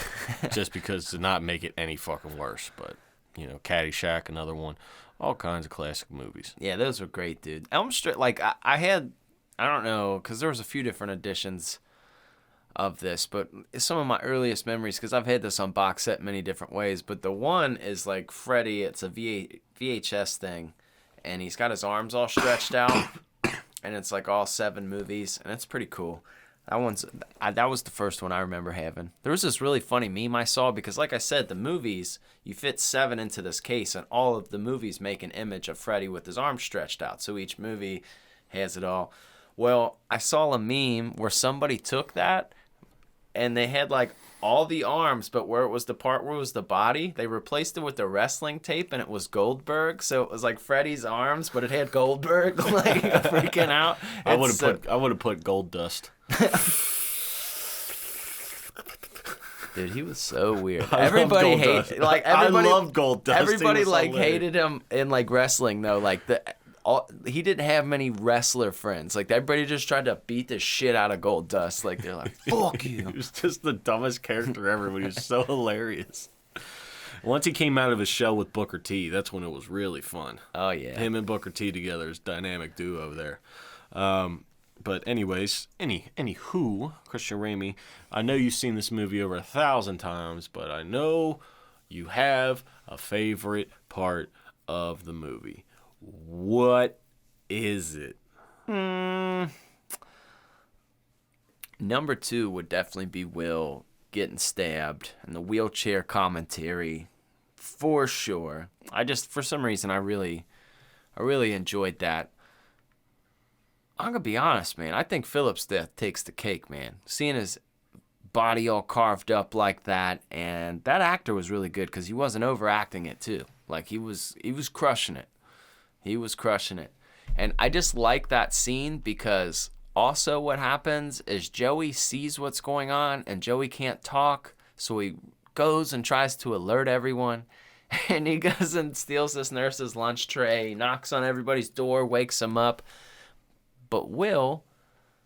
just because to not make it any fucking worse. But, you know, Caddyshack, another one. All kinds of classic movies. Yeah, those were great, dude. Elm Street, like, I had, I don't know, because there was a few different editions of this, but some of my earliest memories, because I've had this on box set many different ways, but the one is like Freddy, it's a VHS thing, and he's got his arms all stretched out. And it's like all 7 movies, and it's pretty cool. That was the first one I remember having. There was this really funny meme I saw because, like I said, the movies, you fit 7 into this case, and all of the movies make an image of Freddy with his arms stretched out. So each movie has it all. Well, I saw a meme where somebody took that, and they had like all the arms, but where it was the part where it was the body, they replaced it with the wrestling tape, and it was Goldberg. So it was like Freddy's arms, but it had Goldberg like freaking out. I would have put Gold Dust. Dude, he was so weird. Everybody hated I love Gold Dust. Everybody like hated him in like wrestling though. Like he didn't have many wrestler friends. Like everybody just tried to beat the shit out of Gold Dust. Like they're like, "Fuck you." He was just the dumbest character ever, but he was so hilarious. Once he came out of his shell with Booker T, that's when it was really fun. Oh yeah, him and Booker T together is dynamic duo there. But anyways, anywho, Christian Ramey, I know you've seen this movie over 1,000 times, but I know you have a favorite part of the movie. What is it? Number 2 would definitely be Will getting stabbed and the wheelchair commentary for sure. For some reason, I really enjoyed that. I'm gonna be honest, man. I think Philip's death takes the cake, man. Seeing his body all carved up like that, and that actor was really good because he wasn't overacting it too. Like he was crushing it. He was crushing it. And I just like that scene because also what happens is Joey sees what's going on and Joey can't talk, so he goes and tries to alert everyone. And he goes and steals this nurse's lunch tray. He knocks on everybody's door, wakes them up. But Will,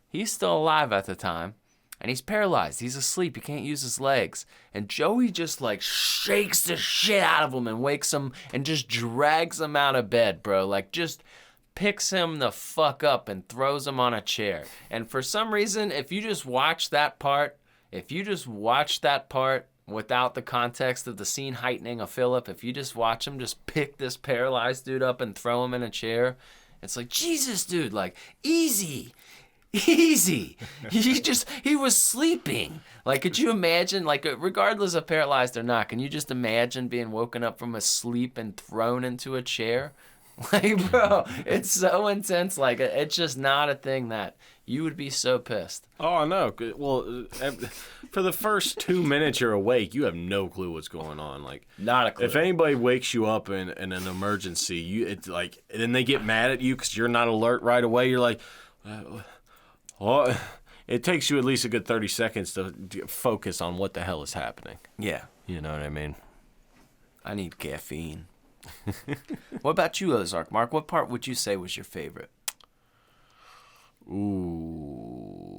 he's still alive at the time. And he's paralyzed. He's asleep. He can't use his legs. And Joey just like shakes the shit out of him and wakes him and just drags him out of bed, bro. Like just picks him the fuck up and throws him on a chair. And for some reason, if you just watch that part without the context of the scene heightening of Philip, if you just watch him just pick this paralyzed dude up and throw him in a chair, it's like, Jesus, dude, like, easy. He was sleeping. Like, could you imagine, like, regardless of paralyzed or not, can you just imagine being woken up from a sleep and thrown into a chair? Like, bro, it's so intense. Like, it's just not a thing that you would be so pissed. Oh, I know. Well, for the first 2 minutes you're awake, you have no clue what's going on. Like, not a clue. If anybody wakes you up in an emergency, it's like, and then they get mad at you because you're not alert right away. You're like, well, it takes you at least a good 30 seconds to focus on what the hell is happening. Yeah. You know what I mean? I need caffeine. What about you, Ozark? Mark, what part would you say was your favorite? Ooh.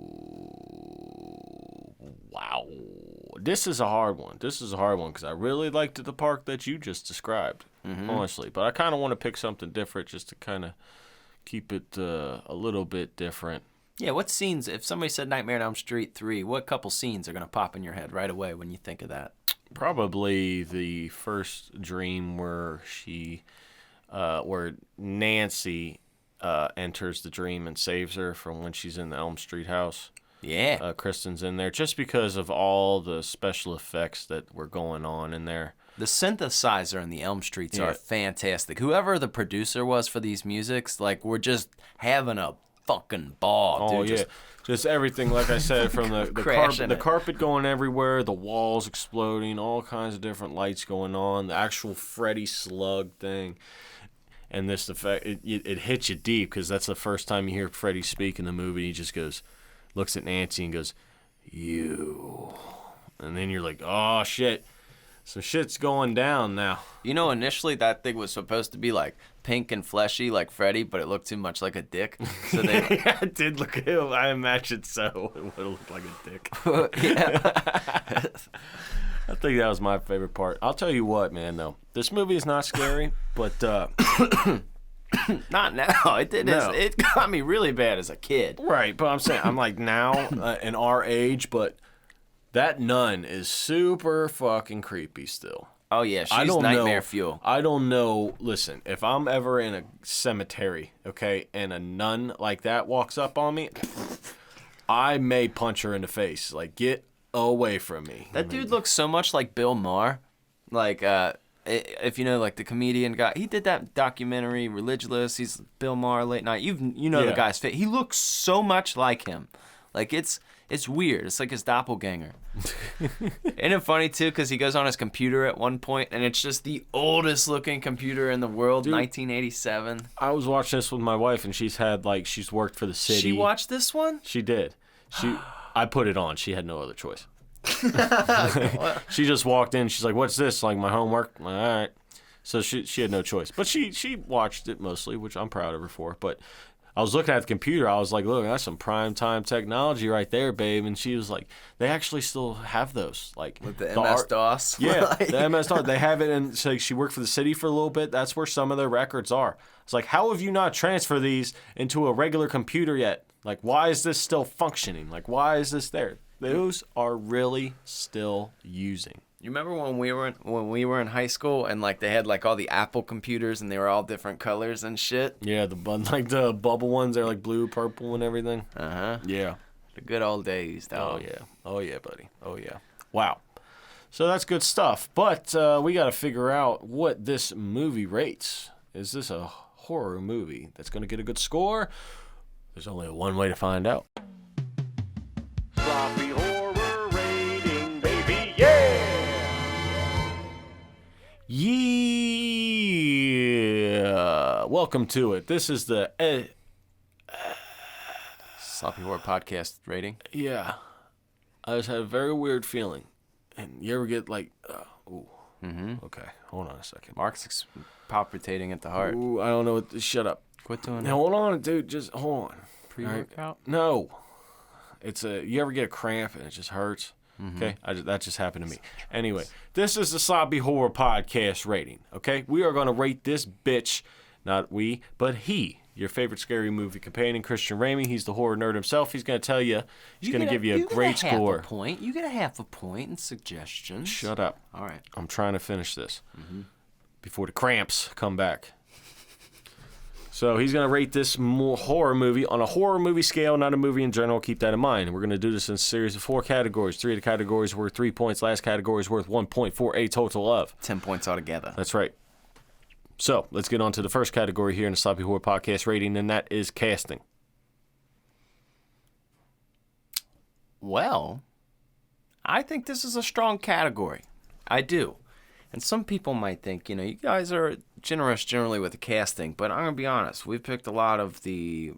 Wow. This is a hard one. Because I really liked the park that you just described, honestly. But I kind of want to pick something different just to kind of keep it a little bit different. Yeah, what scenes, if somebody said Nightmare on Elm Street 3, what couple scenes are going to pop in your head right away when you think of that? Probably the first dream where where Nancy enters the dream and saves her from when she's in the Elm Street house. Yeah. Kristen's in there just because of all the special effects that were going on in there. The synthesizer in the Elm Streets are fantastic. Whoever the producer was for these musics, like, we're just having a fucking ball, dude. Oh, yeah. Just everything, like I said, from the carpet going everywhere, the walls exploding, all kinds of different lights going on, the actual Freddy slug thing. And this effect, it hits you deep because that's the first time you hear Freddy speak in the movie. He just looks at Nancy and goes, "You." And then you're like, oh, shit. So shit's going down now. You know, initially that thing was supposed to be like pink and fleshy like Freddy, but it looked too much like a dick. So they Yeah, it did look. I imagine so. It would have looked like a dick. Yeah. I think that was my favorite part. I'll tell you what, man. Though this movie is not scary, but Not now. It did. No. It got me really bad as a kid. right. But I'm saying I'm like now in our age, but that nun is super fucking creepy still. Oh yeah, I she's don't nightmare know, fuel. I don't know. Listen, if I'm ever in a cemetery, okay, and a nun like that walks up on me, I may punch her in the face. Like, get away from me. That dude looks so much like Bill Maher. Like, if you know, like the comedian guy, he did that documentary, Religulous. He's Bill Maher, Late Night. You know the guy's face. He looks so much like him. Like, it's weird. It's like his doppelganger. Ain't it funny, too, because he goes on his computer at one point, and it's just the oldest looking computer in the world, dude, 1987. I was watching this with my wife, and she's worked for the city. She watched this one? She did. I put it on. She had no other choice. She just walked in. She's like, "What's this?" Like, my homework. All right. So she had no choice. But she watched it mostly, which I'm proud of her for. But I was looking at the computer. I was like, look, that's some prime time technology right there, babe. And she was like, they actually still have those. Like, with the MS-DOS? Yeah, the MS-DOS. They have it. And so she worked for the city for a little bit. That's where some of their records are. It's like, how have you not transferred these into a regular computer yet? Like, why is this still functioning? Like, why is this there? Those are really still using. You remember when we were in high school and like they had like all the Apple computers and they were all different colors and shit? Yeah, the bubble ones, they're like blue, purple, and everything. Yeah, the good old days, dog. Oh yeah, buddy. Oh yeah. Wow. So that's good stuff. But we got to figure out what this movie rates. Is this a horror movie that's going to get a good score? There's only one way to find out. Sloppy horror rating, baby, yeah! Yeah! Welcome to it. This is the... Sloppy Horror Podcast rating? Yeah. I just had a very weird feeling. And you ever get like... Okay, hold on a second. Mark's palpitating at the heart. Ooh, I don't know what... Shut up. Quit doing that. Hold on, dude. Just hold on. Pre-workout? Right? No. It's you ever get a cramp and it just hurts? Okay, that just happened to me. Anyway, this is the Sloppy Horror Podcast rating. Okay, we are gonna rate this bitch, not we, but he, your favorite scary movie companion, Christian Ramey. He's the horror nerd himself. He's gonna tell you. He's gonna give you a great score. You get a half a point in suggestions. Shut up. All right. I'm trying to finish this before the cramps come back. So he's going to rate this horror movie on a horror movie scale, not a movie in general. Keep that in mind. We're going to do this in a series of 4 categories. 3 of the categories worth 3 points. Last category is worth 1 point for a total of 10 points altogether. That's right. So let's get on to the first category here in the Sloppy Horror Podcast rating, and that is casting. Well, I think this is a strong category. I do. And some people might think, you guys are generous generally with the casting, but I'm going to be honest. We've picked a lot of the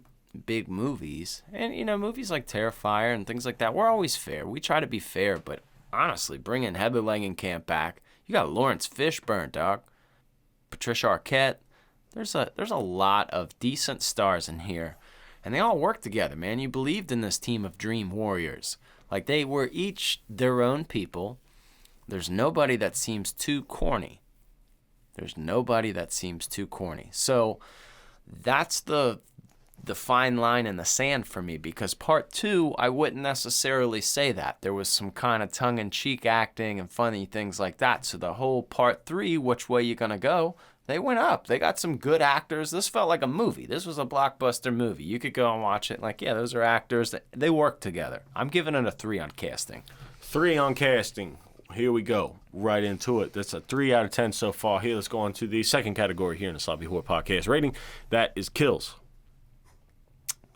big movies, and, movies like Terrifier and things like that. We're always fair. We try to be fair, but honestly, bringing Heather Langenkamp back, you got Lawrence Fishburne, dog, Patricia Arquette. There's a lot of decent stars in here. And they all worked together, man. You believed in this team of dream warriors. Like, they were each their own people. There's nobody that seems too corny. So that's the fine line in the sand for me, because part 2, I wouldn't necessarily say that. There was some kind of tongue-in-cheek acting and funny things like that. So the whole part 3, which way you gonna go, they went up. They got some good actors. This felt like a movie. This was a blockbuster movie. You could go and watch it. Like, yeah, those are actors. They work together. I'm giving it a 3 on casting. 3 on casting. Here we go. Right into it. That's a 3 out of 10 so far. Here, let's go on to the second category here in the Sloppy Horror Podcast rating. That is kills.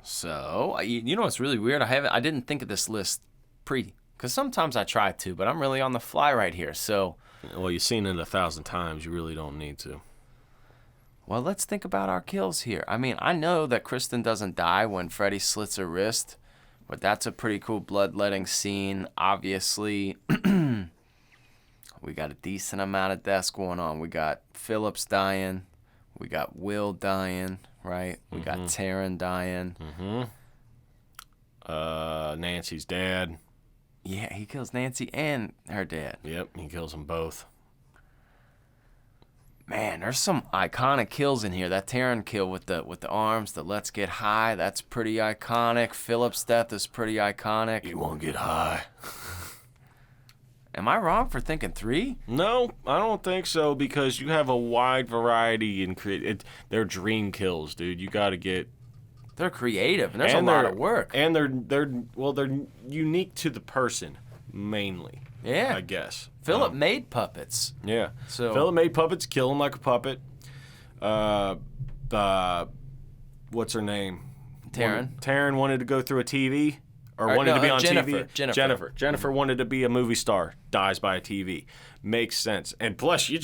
So, you know what's really weird? I didn't think of this list because sometimes I try to, but I'm really on the fly right here. So, well, you've seen it 1,000 times. You really don't need to. Well, let's think about our kills here. I mean, I know that Kristen doesn't die when Freddy slits her wrist, but that's a pretty cool bloodletting scene. Obviously, we got a decent amount of deaths going on. We got Phillips dying. We got Will dying, right? We got Taryn dying. Nancy's dad. Yeah, he kills Nancy and her dad. Yep, he kills them both. Man, there's some iconic kills in here. That Taryn kill with the arms, the let's get high, that's pretty iconic. Philip's death is pretty iconic. You won't get high. Am I wrong for thinking 3? No, I don't think so, because you have a wide variety in they're dream kills, dude. You got to get. They're creative, and there's a lot of work. And they're unique to the person mainly. Yeah, I guess. Philip made puppets. Yeah. So Philip made puppets, kill him like a puppet. What's her name? Taryn. Taryn wanted to go through a TV. Wanted to be on TV. Jennifer wanted to be a movie star. Dies by a TV. Makes sense. And plus, you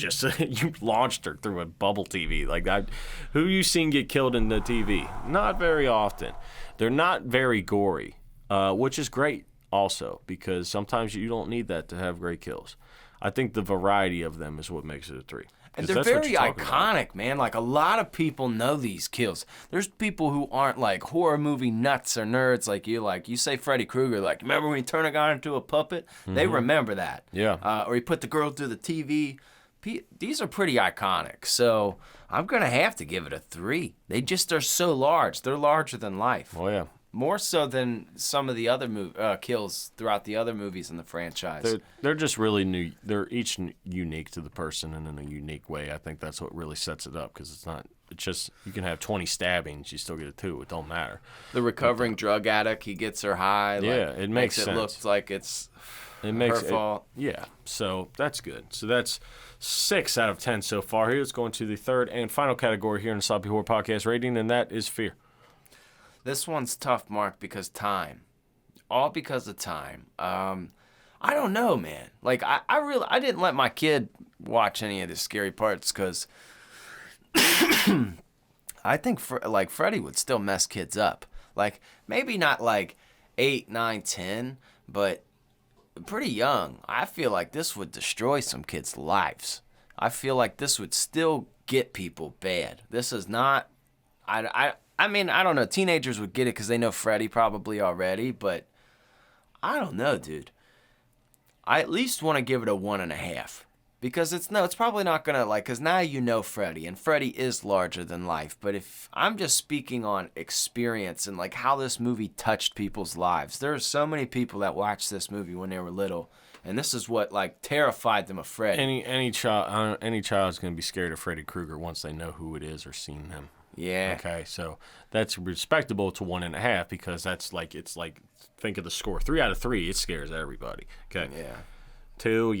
launched her through a bubble TV like that. Who you seen get killed in the TV? Not very often. They're not very gory, which is great also, because sometimes you don't need that to have great kills. I think the variety of them is what makes it a 3. And they're very iconic, man. Like, a lot of people know these kills. There's people who aren't, like, horror movie nuts or nerds like you. Like, you say Freddy Krueger, like, remember when he turned a guy into a puppet? They remember that. Yeah. Or he put the girl through the TV. These are pretty iconic. So I'm going to have to give it a 3. They just are so large. They're larger than life. Oh, yeah. More so than some of the other kills throughout the other movies in the franchise. They're just really new. They're each unique to the person and in a unique way. I think that's what really sets it up, because it's just, you can have 20 stabbings, you still get a 2. It don't matter. The recovering drug addict, he gets her high. Yeah, it makes sense. It look like it's her fault. Yeah, so that's good. So that's 6 out of 10 so far. Here, let's go into the third and final category here in the Sloppy Horror Podcast rating, and that is fear. This one's tough, Mark, because time. All because of time. I don't know, man. Like, I didn't let my kid watch any of the scary parts, because I think Freddy would still mess kids up. Like, maybe not like 8, 9, 10, but pretty young. I feel like this would destroy some kids' lives. I feel like this would still get people bad. This is not. I mean, I don't know. Teenagers would get it because they know Freddy probably already, but I don't know, dude. I at least want to give it a 1.5, because it's probably not going to, like, because now you know Freddy, and Freddy is larger than life. But if I'm just speaking on experience and, like, how this movie touched people's lives, there are so many people that watched this movie when they were little, and this is what, like, terrified them of Freddy. Any child is going to be scared of Freddy Krueger once they know who it is or seen him. Yeah. Okay, so that's respectable to 1.5, because that's like, it's like, think of the score. 3 out of 3, it scares everybody. Okay. Yeah. 2,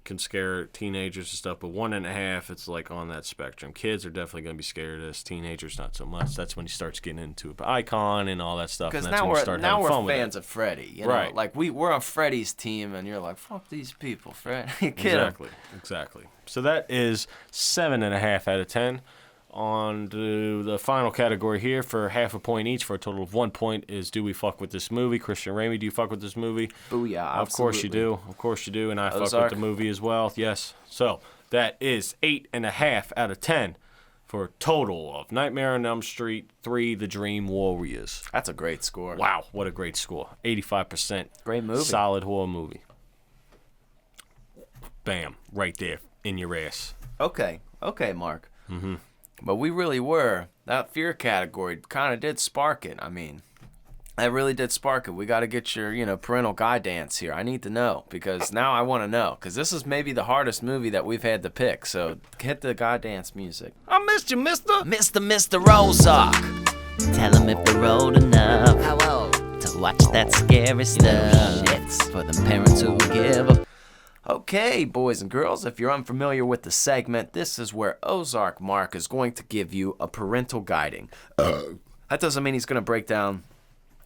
can scare teenagers and stuff, but 1.5, it's like on that spectrum. Kids are definitely going to be scared of this. Teenagers, not so much. That's when he starts getting into Icon and all that stuff. Because now we're fans of Freddy. You know? Right. Like, we're on Freddy's team, and you're like, fuck these people, Fred. Exactly. So that is 7.5 out of 10. On to the final category here for half a point each for a total of 1 point is, do we fuck with this movie? Christian Ramey, do you fuck with this movie? Booyah, absolutely. Of course you do, and I fuck with the movie as well, yes. So that is 8.5 out of 10 for a total of Nightmare on Elm Street 3: The Dream Warriors. That's a great score. Wow, what a great score. 85%. Great movie. Solid horror movie. Bam, right there in your ass. Okay, Mark. Mm-hmm. But we really were. That fear category kind of did spark it. I mean, that really did spark it. We got to get your, parental guidance here. I need to know because now I want to know because this is maybe the hardest movie that we've had to pick. So hit the guidance music. I missed you, Mister Ozark. Tell him if they're old enough to watch that scary stuff. It's for the parents who give a... Okay, boys and girls, if you're unfamiliar with the segment, this is where Ozark Mark is going to give you a parental guiding. That doesn't mean he's going to break down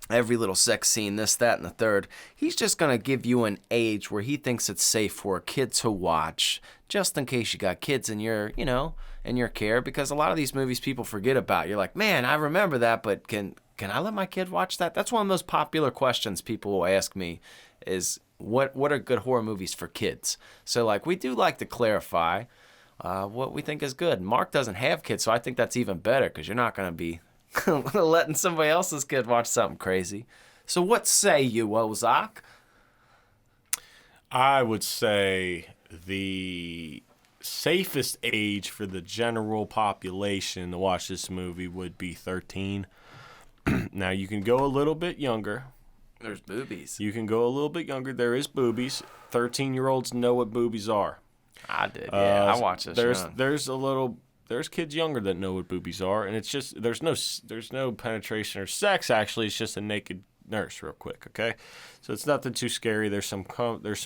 every little sex scene, this, that, and the third. He's just going to give you an age where he thinks it's safe for a kid to watch, just in case you got kids in your, in your care, because a lot of these movies people forget about. You're like, man, I remember that, but can I let my kid watch that? That's one of the most popular questions people will ask me is, what are good horror movies for kids? So, we do like to clarify what we think is good. Mark doesn't have kids, so I think that's even better because you're not going to be letting somebody else's kid watch something crazy. So what say you, Ozark? I would say the safest age for the general population to watch this movie would be 13. Now, you can go a little bit younger. There's boobies. You can go a little bit younger. There is boobies. 13-year-olds know what boobies are. I did. Yeah, I watched this. There's kids younger that know what boobies are, and it's just there's no penetration or sex. Actually, it's just a naked nurse, real quick. Okay, so it's nothing too scary. There's some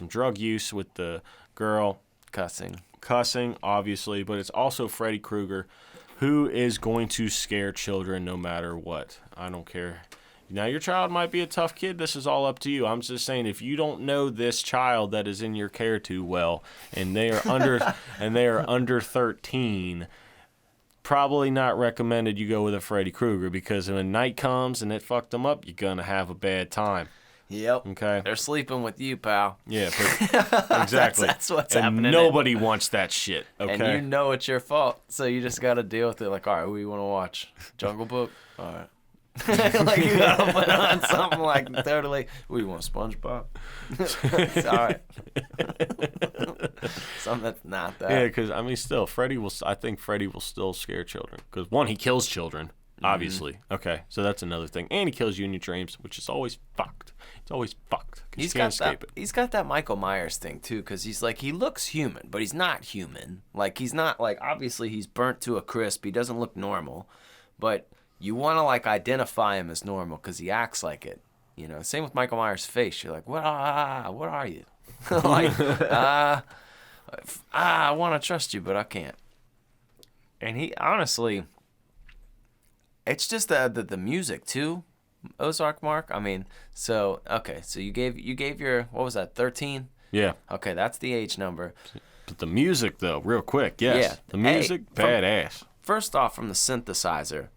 drug use with the girl, cussing, obviously, but it's also Freddy Krueger, who is going to scare children no matter what. I don't care. Now, your child might be a tough kid. This is all up to you. I'm just saying, if you don't know this child that is in your care too well, and they are under 13, probably not recommended you go with a Freddy Krueger because when night comes and it fucked them up, you're gonna have a bad time. Yep. Okay. They're sleeping with you, pal. Yeah, but exactly. that's what's and happening. Nobody wants that shit. Okay. And you know it's your fault, so you just got to deal with it. Like, all right, what do you want to watch? Jungle Book. All right. You gotta put on something totally. We want SpongeBob. It's all right. Something that's not that. Yeah, because still, I think Freddy will still scare children. Because one, he kills children, obviously. Mm-hmm. Okay, so that's another thing, and he kills you in your dreams, which is always fucked. It's always fucked. You can't escape it. He's got that Michael Myers thing too, because he's he looks human, but he's not human. He's not obviously he's burnt to a crisp. He doesn't look normal, but you want to identify him as normal because he acts like it. Same with Michael Myers' face. You're like, what are you? I want to trust you, but I can't. And he honestly, it's just the music too, Ozark Mark. So you gave your, what was that, 13? Yeah. Okay, that's the age number. But the music though, real quick, yes. Yeah. The music, badass. First off, from the synthesizer.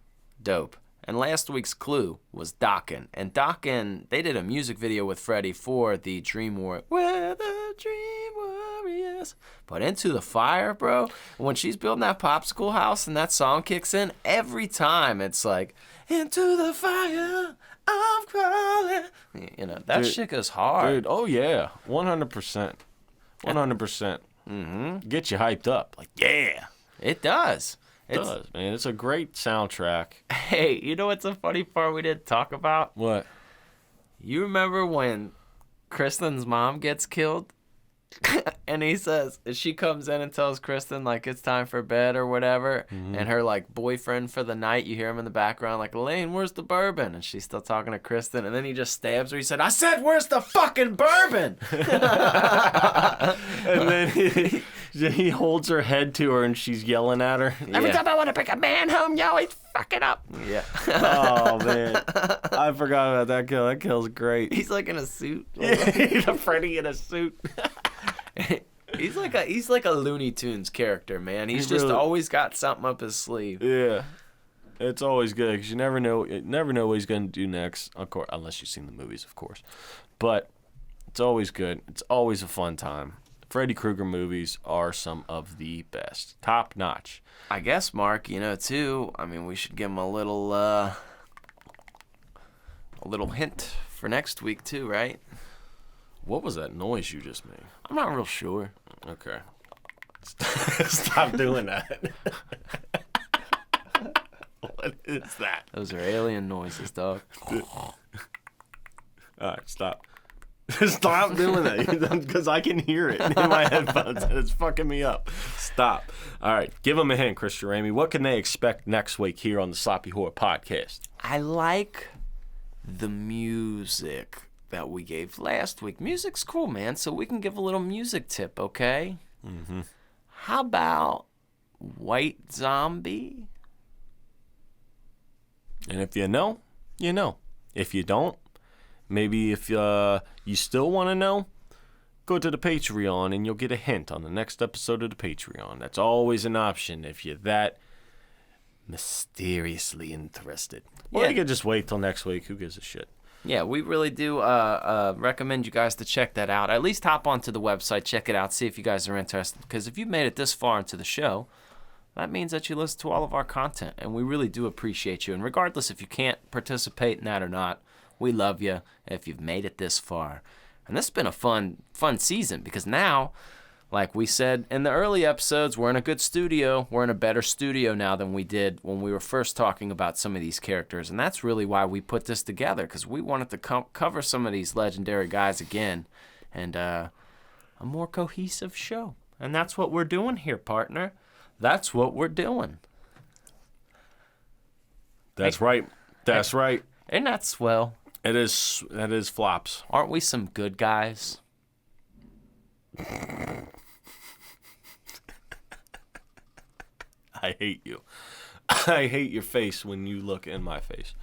Dope. And last week's clue was Dokken. And Dokken, they did a music video with Freddy for the Dream Warriors. We're the Dream Warriors. But Into the Fire, bro, when she's building that popsicle house and that song kicks in, every time it's Into the fire, I'm crawling. That shit goes hard. Dude, oh yeah. 100%. 100%. Mm-hmm. Get you hyped up. Yeah. It does. It does, man. It's a great soundtrack. Hey, you know what's a funny part we didn't talk about? What? You remember when Kristen's mom gets killed? And he says, she comes in and tells Kristen, it's time for bed or whatever. Mm-hmm. And her, boyfriend for the night, you hear him in the background, Elaine, where's the bourbon? And she's still talking to Kristen. And then he just stabs her. He said, I said, where's the fucking bourbon? And then he holds her head to her and she's yelling at her. Yeah. Every time I want to bring a man home, you always fuck it up. Yeah. Oh, man. I forgot about that kill. That kill's great. He's in a suit. He's a Freddy in a suit. He's like a Looney Tunes character, man. He's just always got something up his sleeve. Yeah. It's always good because you never know what he's going to do next, of course, unless you've seen the movies, of course. But it's always good. It's always a fun time. Freddy Krueger movies are some of the best. Top notch. I guess, Mark, too, I mean, we should give him a little hint for next week, too, right? What was that noise you just made? I'm not real sure. Okay. Stop doing that. What is that? Those are alien noises, dog. All right, stop. Stop doing that, because I can hear it in my headphones, and it's fucking me up. Stop. All right, give them a hint, Christian Ramey. What can they expect next week here on the Sloppy Horror Podcast? I like the music that we gave last week. Music's cool, man, so we can give a little music tip, okay? Mm-hmm. How about White Zombie? And if you know, you know. If you don't, maybe if you still want to know, go to the Patreon and you'll get a hint on the next episode of the Patreon. That's always an option if you're that mysteriously interested. Or you can just wait till next week. Who gives a shit? Yeah, we really do recommend you guys to check that out. At least hop onto the website, check it out, see if you guys are interested. Because if you've made it this far into the show, that means that you listen to all of our content. And we really do appreciate you. And regardless if you can't participate in that or not, we love you if you've made it this far. And this has been a fun season because now, like we said in the early episodes, we're in a good studio. We're in a better studio now than we did when we were first talking about some of these characters. And that's really why we put this together, because we wanted to cover some of these legendary guys again and a more cohesive show. And that's what we're doing here, partner. That's what we're doing. That's right. That's right. Isn't that swell? It is. That is flops. Aren't we some good guys? I hate you. I hate your face when you look in my face.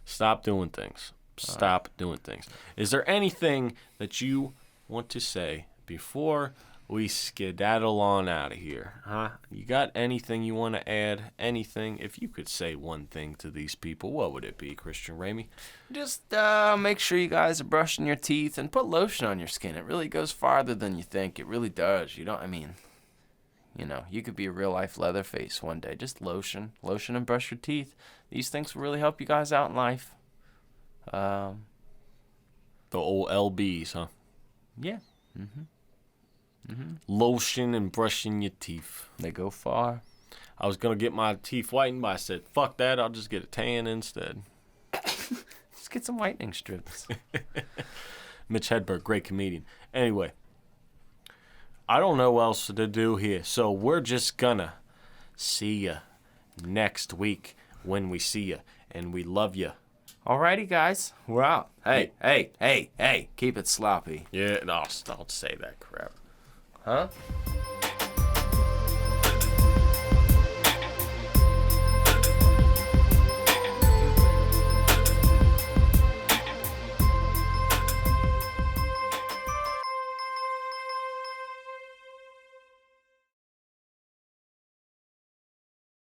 Stop doing things. Stop doing things. Is there anything that you want to say before we skedaddle on out of here? Huh? You got anything you want to add? Anything? If you could say one thing to these people, what would it be, Christian Ramey? Just make sure you guys are brushing your teeth and put lotion on your skin. It really goes farther than you think. It really does. You could be a real life Leatherface one day. Just lotion and brush your teeth. These things will really help you guys out in life. The old LBs, huh? Yeah. Mm-hmm. Mm-hmm. Lotion and brushing your teeth. They go far. I was going to get my teeth whitened, but I said, fuck that, I'll just get a tan instead. Just get some whitening strips. Mitch Hedberg, great comedian. Anyway, I don't know what else to do here, so we're just gonna see ya next week when we see ya, and we love ya. Alrighty, guys, we're out. Hey, keep it sloppy. Yeah, no, don't say that crap. Huh?